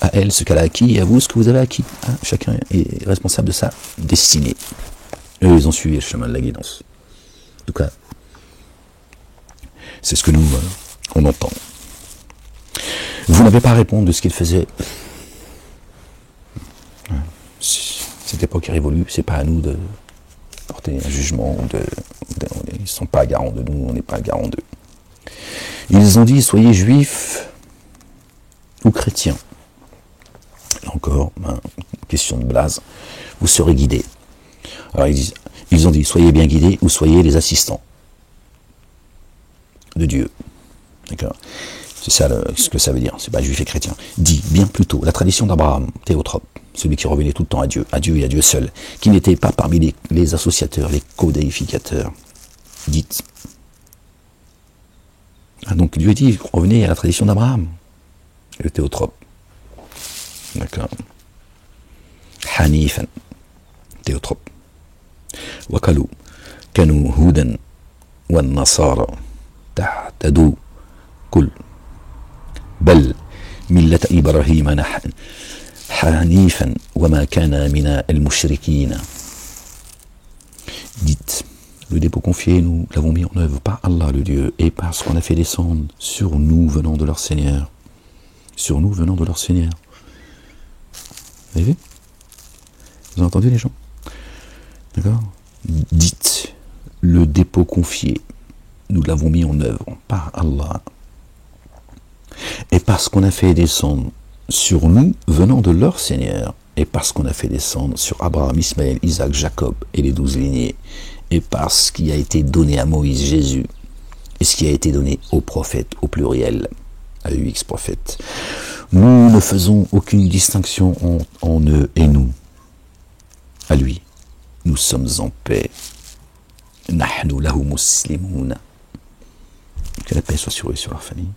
Speaker 1: À elle ce qu'elle a acquis et à vous ce que vous avez acquis. Chacun est responsable de sa destinée. Eux, ils ont suivi le chemin de la guidance. En tout cas, c'est ce que nous, on entend. Vous n'avez pas à répondre de ce qu'il faisait. Cette époque est révolue, c'est pas à nous de porter un jugement. Ils ne sont pas garants de nous, on n'est pas garants d'eux. Ils ont dit, soyez juifs ou chrétiens. Là encore, question de blase, vous serez guidés. Alors ils ont dit, soyez bien guidés ou soyez les assistants de Dieu. D'accord? C'est ça ce que ça veut dire, c'est pas juif et chrétien. Dit bien plutôt la tradition d'Abraham, Théotrope, celui qui revenait tout le temps à Dieu et à Dieu seul, qui n'était pas parmi les associateurs, les codéificateurs. Dites. Donc Dieu dit, revenez à la tradition d'Abraham, le Théotrope. D'accord? Hanifan, Théotrope. Wakalu, kanu hudan, wan nasara, tahtadu, kul. بل ملة إبراهيم حنيفا وما كان من المشركين. Dites, le dépôt confié, nous l'avons mis en œuvre par Allah le Dieu, et parce qu'on a fait descendre sur nous venant de leur Seigneur. Sur nous venant de leur Seigneur. Vous avez vu? Vous avez entendu les gens? D'accord? Dites, le dépôt confié, nous l'avons mis en œuvre par Allah. Et parce qu'on a fait descendre sur nous, venant de leur Seigneur, et parce qu'on a fait descendre sur Abraham, Ismaël, Isaac, Jacob et les 12 lignées, et parce qu'il a été donné à Moïse, Jésus, et ce qui a été donné aux prophètes, au pluriel, à UX prophètes. Nous ne faisons aucune distinction en eux et nous. À lui, nous sommes en paix. Nahnu lahu muslimun. Que la paix soit sur eux et sur leur famille.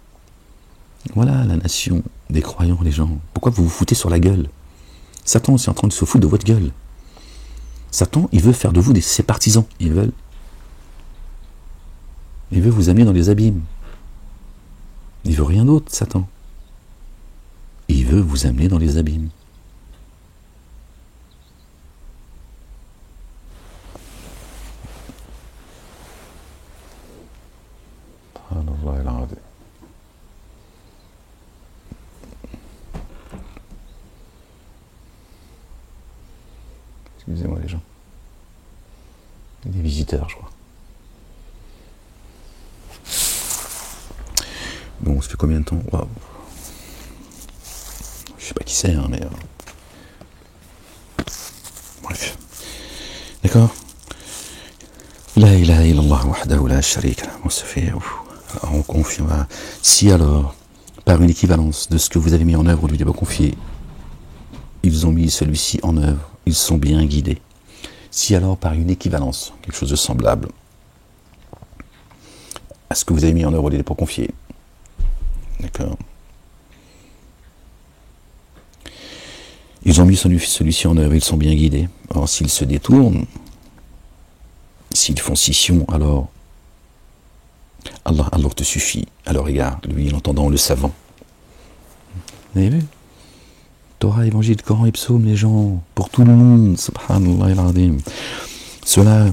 Speaker 1: Voilà la nation des croyants, les gens. Pourquoi vous vous foutez sur la gueule? Satan est en train de se foutre de votre gueule. Satan, il veut faire de vous ses partisans. Il veut vous amener dans les abîmes. Il veut rien d'autre, Satan. Il veut vous amener dans les abîmes. Excusez-moi les gens. Il y a des visiteurs, je crois. Bon, ça fait combien de temps? Waouh. Je sais pas qui c'est, mais... Bref. D'accord? La ilaha illallah wahdahu la sharika lahu. Ça fait... On confirme. Si alors, par une équivalence de ce que vous avez mis en œuvre du débat confié, ils ont mis celui-ci en œuvre, ils sont bien guidés. Si alors, par une équivalence, quelque chose de semblable à ce que vous avez mis en œuvre du débat confié, d'accord, ils ont mis celui-ci en œuvre, ils sont bien guidés. Or, s'ils se détournent, s'ils font scission, alors Allah te suffit à leur égard, lui l'entendant, le savant. Vous avez vu? Torah, Évangile, Coran et Psaume, les gens, pour tout le monde, subhanallah al-azim. Cela,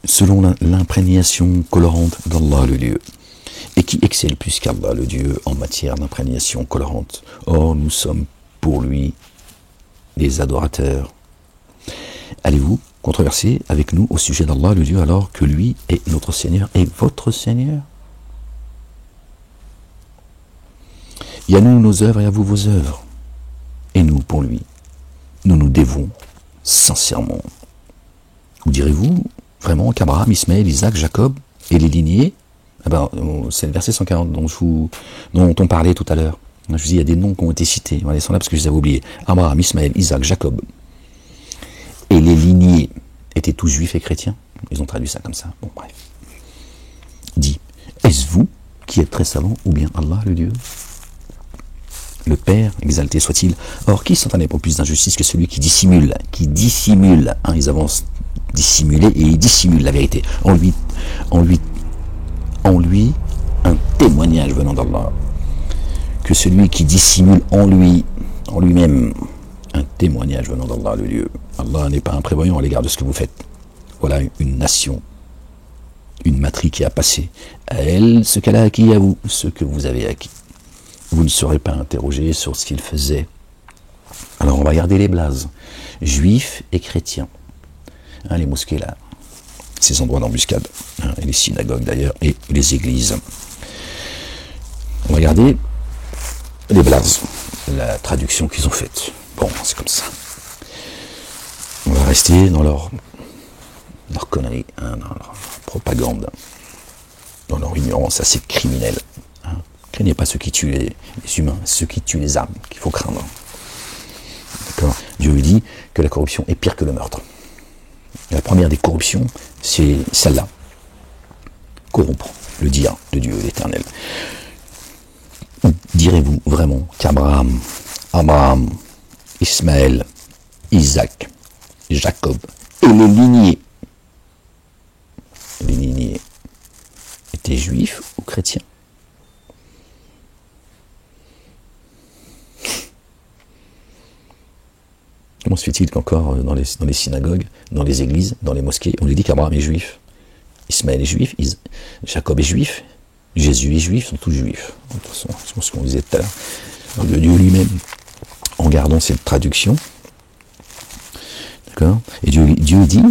Speaker 1: selon l'imprégnation colorante d'Allah le Dieu, et qui excelle plus qu'Allah le Dieu en matière d'imprégnation colorante. Or, nous sommes pour lui des adorateurs. Allez-vous controverser avec nous au sujet d'Allah le Dieu alors que lui est notre Seigneur et votre Seigneur? Il y a nous nos œuvres et à vous vos œuvres. Et nous, pour lui, nous nous dévouons sincèrement. Ou direz-vous vraiment qu'Abraham, Ismaël, Isaac, Jacob et les lignées, c'est le verset 140 dont on parlait tout à l'heure. Je vous dis, il y a des noms qui ont été cités. Voilà, ils sont là parce que je les avais oubliés. Abraham, Ismaël, Isaac, Jacob. Et les lignées étaient tous juifs et chrétiens. Ils ont traduit ça comme ça. Bon, bref. Dit, est-ce vous qui êtes très savant ou bien Allah, le Dieu? Le Père, exalté soit-il. Or, qui s'entendait pour plus d'injustice que celui qui dissimule? Hein, ils avancent dissimuler et ils dissimulent la vérité. En lui, un témoignage venant d'Allah. Que celui qui dissimule en lui-même, un témoignage venant d'Allah, le Dieu. Allah n'est pas imprévoyant à l'égard de ce que vous faites. Voilà une nation, une matrice qui a passé. À elle, ce qu'elle a acquis, à vous, ce que vous avez acquis. Vous ne serez pas interrogé sur ce qu'il faisait. Alors on va regarder les blazes, juifs et chrétiens. Hein, les mosquées là, ces endroits d'embuscade, hein, et les synagogues d'ailleurs, et les églises. On va regarder les blazes, la traduction qu'ils ont faite. Bon, c'est comme ça. On va rester dans leur connerie, hein, dans leur propagande, dans leur ignorance assez criminelle. Hein. Craignez pas ceux qui tuent les humains, ceux qui tuent les âmes, qu'il faut craindre. D'accord. Dieu lui dit que la corruption est pire que le meurtre. La première des corruptions, c'est celle-là. Corrompre le dire de Dieu l'Éternel. Direz-vous vraiment qu'Abraham, Ismaël, Isaac, Jacob et les lignées étaient juifs ou chrétiens? Comment se fait-il qu'encore dans les synagogues, dans les églises, dans les mosquées, on lui dit qu'Abraham est juif, Ismaël est juif, Jacob est juif, Jésus est juif, sont tous juifs. De toute façon, c'est ce qu'on disait tout à l'heure. Le Dieu lui-même, en gardant cette traduction, d'accord, et Dieu dit,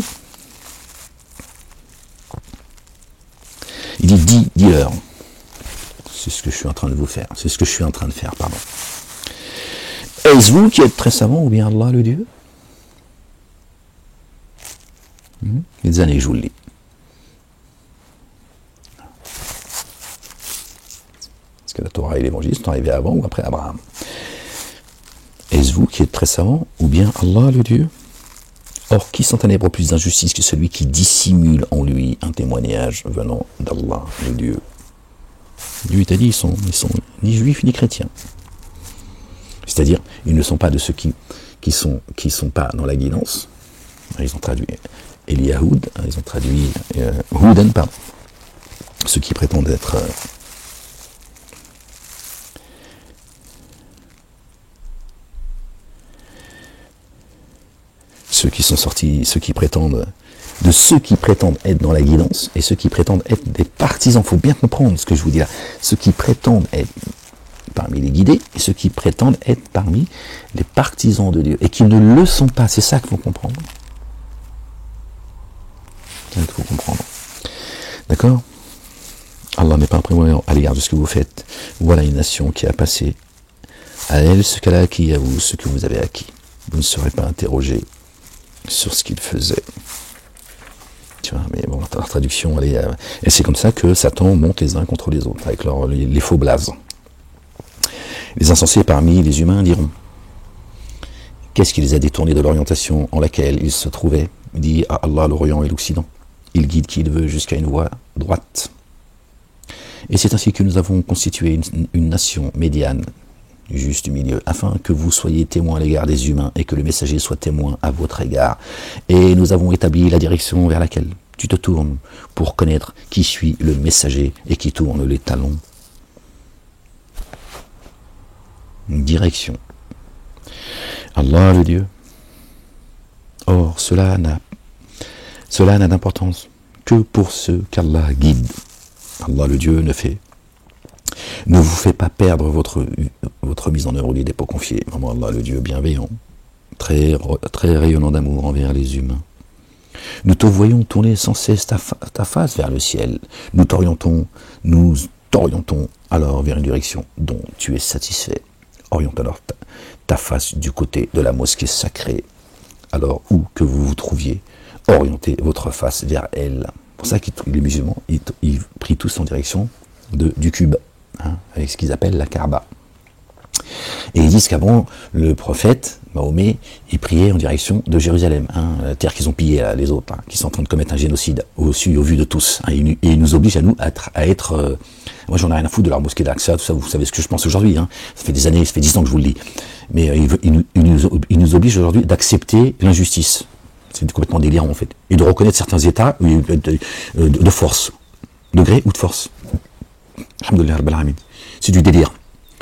Speaker 1: dis-leur, c'est ce que je suis en train de vous faire, c'est ce que je suis en train de faire, pardon. Est-ce vous qui êtes très savant ou bien Allah le Dieu? Les années, je vous le dis. Est-ce que la Torah et l'Évangile sont arrivés avant ou après Abraham? Est-ce vous qui êtes très savant ou bien Allah le Dieu? Or, qui sont ténèbres plus d'injustice que celui qui dissimule en lui un témoignage venant d'Allah le Dieu? Dieu t'a dit, ils sont ni juifs ni chrétiens. C'est-à-dire, ils ne sont pas de ceux qui sont pas dans la guidance. Ils ont traduit Eliyahoud, ils ont traduit Houdan, pardon. Ceux qui prétendent être ceux qui prétendent être dans la guidance et ceux qui prétendent être des partisans. Il faut bien comprendre ce que je vous dis là. Ceux qui prétendent être parmi les guidés et ceux qui prétendent être parmi les partisans de Dieu et qui ne le sont pas. C'est ça qu'il faut comprendre. C'est ça qu'il faut comprendre. D'accord? Allah n'est pas imprévoyant à l'égard de ce que vous faites. Voilà une nation qui a passé à elle ce qu'elle a acquis, à vous ce que vous avez acquis. Vous ne serez pas interrogé sur ce qu'il faisait. Tu vois, mais bon, la traduction, et c'est comme ça que Satan monte les uns contre les autres, avec les faux blazes. Les insensés parmi les humains diront, qu'est-ce qui les a détournés de l'orientation en laquelle ils se trouvaient? Il dit à Allah l'Orient et l'Occident. Il guide qui il veut jusqu'à une voie droite. Et c'est ainsi que nous avons constitué une nation médiane, juste du milieu, afin que vous soyez témoins à l'égard des humains et que le messager soit témoin à votre égard. Et nous avons établi la direction vers laquelle tu te tournes pour connaître qui suit le messager et qui tourne les talons. Une direction. Allah le Dieu. Or, cela n'a d'importance que pour ceux qu'Allah guide. Allah le Dieu ne vous fait pas perdre votre mise en œuvre des dépôts confiés. Vraiment Allah le Dieu bienveillant, très rayonnant d'amour envers les humains. Nous te voyons tourner sans cesse ta face vers le ciel. Nous t'orientons, nous t'orientons alors vers une direction dont tu es satisfait. Oriente alors ta face du côté de la mosquée sacrée. Alors, où que vous vous trouviez, orientez votre face vers elle. C'est pour ça que les musulmans, ils prient tous en direction du cube, hein, avec ce qu'ils appellent la Kaaba. Et ils disent qu'avant, le prophète, Mahomet, il priait en direction de Jérusalem, hein, la terre qu'ils ont pillée, les autres, hein, qui sont en train de commettre un génocide au vu de tous. Hein, et ils nous obligent à nous à être... moi, j'en ai rien à foutre de leur mosquée d'Aqsa, tout ça, vous savez ce que je pense aujourd'hui. Hein. Ça fait des années, ça fait 10 ans que je vous le dis. Mais ils nous obligent aujourd'hui d'accepter l'injustice. C'est complètement délirant, en fait. Et de reconnaître certains États de force, de gré ou de force. Alhamdoulilah Rabbil Alamin. C'est du délire.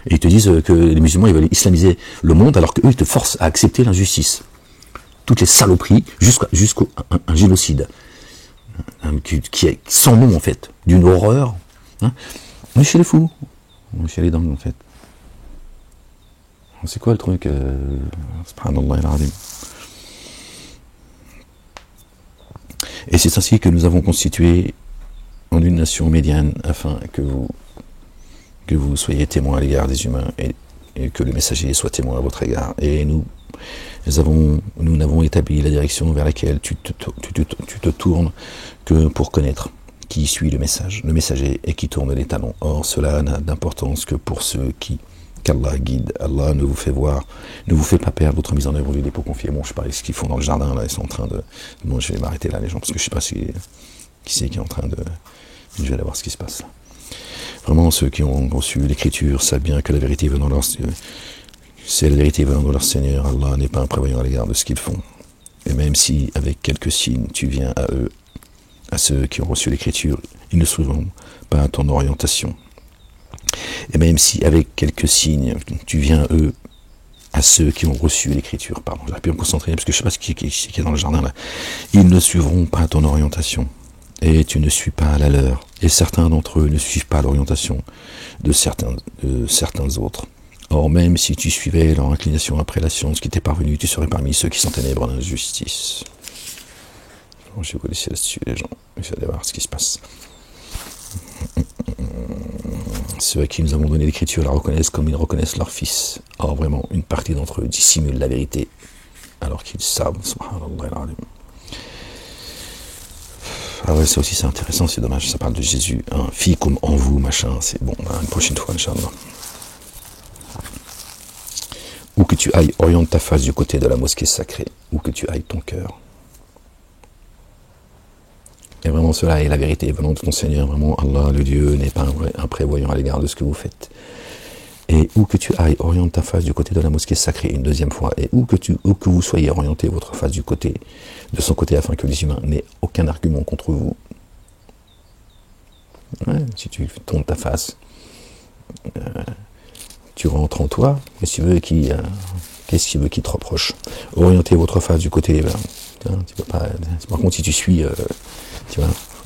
Speaker 1: Et ils te disent que les musulmans, ils veulent islamiser le monde, alors qu'eux, ils te forcent à accepter l'injustice. Toutes les saloperies, jusqu'au un génocide. Qui est sans nom, en fait. D'une horreur. Hein. On est chez les fous. On est chez les dingues, en fait. C'est quoi le truc Subhanallah al-Azim. Et c'est ainsi que nous avons constitué en une nation médiane, afin que vous soyez témoins à l'égard des humains et que le messager soit témoin à votre égard. Et nous n'avons établi la direction vers laquelle tu te tournes que pour connaître qui suit le messager et qui tourne les talons. Or, cela n'a d'importance que pour ceux qu'Allah guide. Allah ne vous fait pas perdre votre mise en œuvre du dépôt confié. Bon, je sais pas ce qu'ils font dans le jardin, là, ils sont en train de... Bon, je vais m'arrêter là, les gens, parce que je sais pas qui c'est qui est en train de... Je vais aller voir ce qui se passe là. Vraiment, ceux qui ont reçu l'écriture savent bien que la vérité venant de leur Seigneur. Allah n'est pas imprévoyant à l'égard de ce qu'ils font. Et même si, avec quelques signes, tu viens à eux, à ceux qui ont reçu l'écriture, ils ne suivront pas à ton orientation. Et même si, avec quelques signes, tu viens à eux, à ceux qui ont reçu l'écriture, pardon, j'aurais pu me concentrer, parce que je ne sais pas ce qui est dans le jardin là, ils ne suivront pas à ton orientation. Et tu ne suis pas à la leur. Et certains d'entre eux ne suivent pas l'orientation de certains autres. Or, même si tu suivais leur inclination après la science qui t'est parvenue, tu serais parmi ceux qui sont ténèbres d'injustice. Bon, je vais vous laisser là-dessus, les gens. Je vais aller voir ce qui se passe. Ceux à qui nous avons donné l'écriture la reconnaissent comme ils reconnaissent leur fils. Or, vraiment, une partie d'entre eux dissimule la vérité, alors qu'ils savent, subhanallah al-azim. Ah ouais, ça aussi c'est intéressant, c'est dommage, ça parle de Jésus, hein, fille comme en vous, machin, c'est bon, une prochaine fois, Inch'Allah. Où que tu ailles, oriente ta face du côté de la mosquée sacrée, où que tu ailles ton cœur. Et vraiment cela est la vérité venant de ton Seigneur, vraiment Allah, le Dieu, n'est pas imprévoyant à l'égard de ce que vous faites. Et où que tu ailles, oriente ta face du côté de la mosquée sacrée une deuxième fois. Et où que vous soyez, orientez votre face de son côté, afin que les humains n'aient aucun argument contre vous. Ouais, si tu tournes ta face, tu rentres en toi. Qu'est-ce qu'il veut qu'il te reproche? Orientez votre face du côté. Tu peux pas, par contre, si tu suis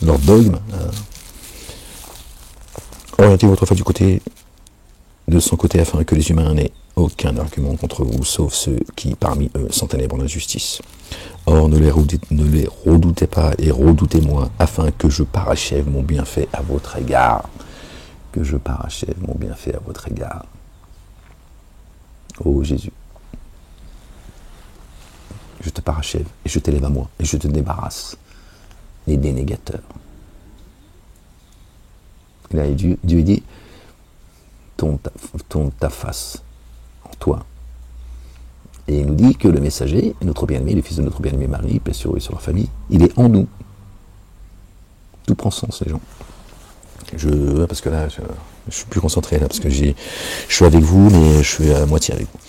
Speaker 1: leur dogme, orientez votre face du côté de son côté, afin que les humains n'aient aucun argument contre vous, sauf ceux qui, parmi eux, sont ténèbres d'injustice. Or, ne les redoutez pas et redoutez-moi, afin que je parachève mon bienfait à votre égard. Que je parachève mon bienfait à votre égard. Ô Jésus, je te parachève et je t'élève à moi et je te débarrasse des dénégateurs. Là, Dieu dit, tourne ta face en toi. Et il nous dit que le messager, notre bien-aimé, le fils de notre bien-aimé Marie, paix sur eux et sur leur famille, il est en nous. Tout prend sens, les gens. Parce que là, je suis plus concentré, là, parce que je suis avec vous, mais je suis à moitié avec vous.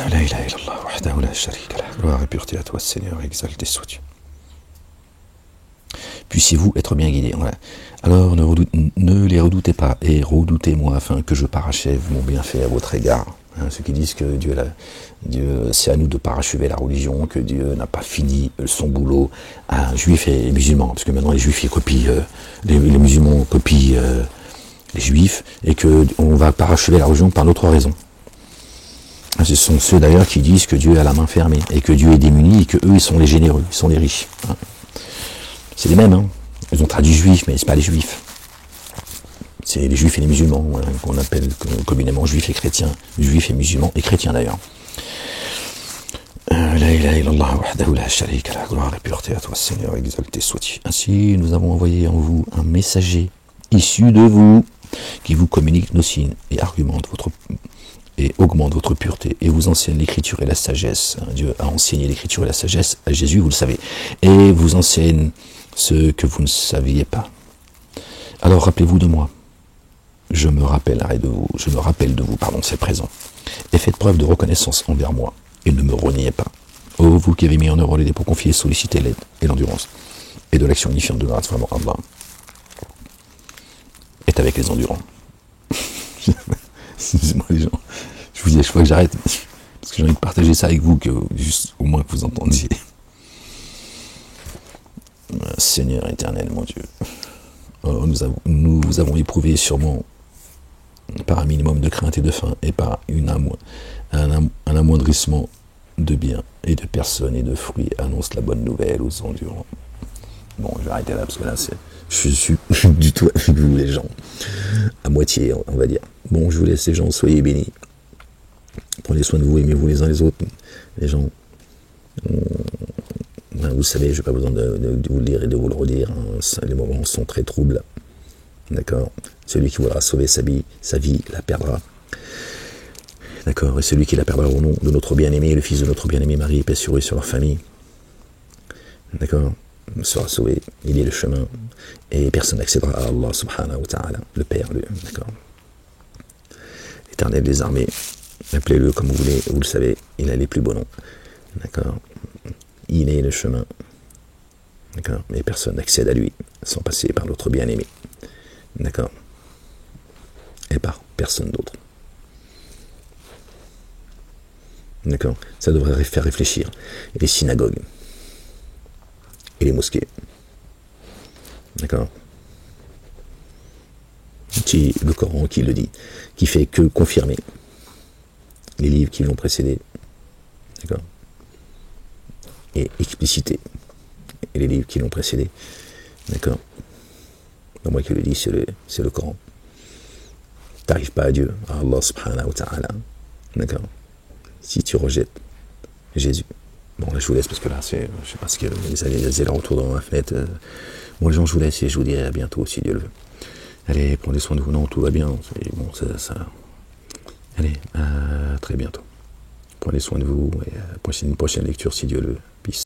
Speaker 1: La ilaha illallah, wahdahu la sharika lah. Gloire et pureté à toi, Seigneur, exalté sois-tu. Puissiez-vous être bien guidés. Voilà. Alors ne les redoutez pas et redoutez-moi, afin que je parachève mon bienfait à votre égard. Hein, ceux qui disent que Dieu, c'est à nous de parachever la religion, que Dieu n'a pas fini son boulot à juifs et musulmans, parce que maintenant les juifs ils copient, les musulmans copient les juifs, et qu'on va parachever la religion par d'autres raisons. Ce sont ceux d'ailleurs qui disent que Dieu a la main fermée, et que Dieu est démuni, et que eux ils sont les généreux, ils sont les riches. Hein. C'est les mêmes, hein. Ils ont traduit juifs, mais c'est pas les juifs. C'est les juifs et les musulmans, qu'on appelle communément juifs et chrétiens, juifs et musulmans et chrétiens d'ailleurs. La ilaha illallah wahdahu la sharika lah, gloire et pureté à toi Seigneur, exalté sois-tu. Ainsi nous avons envoyé en vous un messager issu de vous, qui vous communique nos signes et argumente et augmente votre pureté et vous enseigne l'écriture et la sagesse. Dieu a enseigné l'écriture et la sagesse à Jésus, vous le savez, et vous enseigne ce que vous ne saviez pas. Alors rappelez-vous de moi. Je me rappelle de vous, c'est présent. Et faites preuve de reconnaissance envers moi, et ne me reniez pas. Ô vous qui avez mis en œuvre l'idée pour confier et solliciter l'aide et l'endurance, et de l'action unifiante de grâce, vraiment Allah est avec les endurants. Excusez-moi les gens, je vous dis à chaque fois que j'arrête, parce que j'ai envie de partager ça avec vous, que juste au moins que vous entendiez. Seigneur éternel, mon Dieu, nous vous avons éprouvé sûrement par un minimum de crainte et de faim, et par un amoindrissement de biens et de personnes et de fruits, annonce la bonne nouvelle aux endurants. Bon, je vais arrêter là, parce que là, je suis du tout avec vous, les gens. À moitié, on va dire. Bon, je vous laisse, les gens, soyez bénis. Prenez soin de vous, aimez-vous les uns les autres. Les gens, vous savez, je n'ai pas besoin de vous le dire et de vous le redire. Les moments sont très troubles. D'accord? Celui qui voudra sauver sa vie la perdra. D'accord? Et celui qui la perdra au nom de notre bien-aimé, le fils de notre bien-aimé Marie, paix sur eux et sur leur famille. D'accord? Sera sauvé, il est le chemin, et personne n'accédera à Allah subhanahu wa ta'ala, le Père, d'accord? Éternel des armées, appelez-le comme vous voulez, vous le savez, il a les plus beaux noms, d'accord? Il est le chemin, d'accord? Mais personne n'accède à lui sans passer par l'autre bien-aimé, d'accord? Et par personne d'autre. D'accord? Ça devrait faire réfléchir. Et les synagogues, et les mosquées. D'accord? C'est le Coran qui le dit, qui fait que confirmer les livres qui l'ont précédé. D'accord? Et expliciter les livres qui l'ont précédé. D'accord? C'est moi qui le dis, c'est le Coran. T'arrives pas à Dieu, à Allah subhanahu wa ta'ala. D'accord? Si tu rejettes Jésus. Bon, là, je vous laisse parce que là, je sais pas ce qu'il y a les allers-retours dans ma fenêtre. Bon, les gens, je vous laisse et je vous dirai à bientôt si Dieu le veut. Allez, prenez soin de vous. Non, tout va bien. Bon, ça. Allez, à très bientôt. Prenez soin de vous et à une prochaine lecture si Dieu le veut. Peace.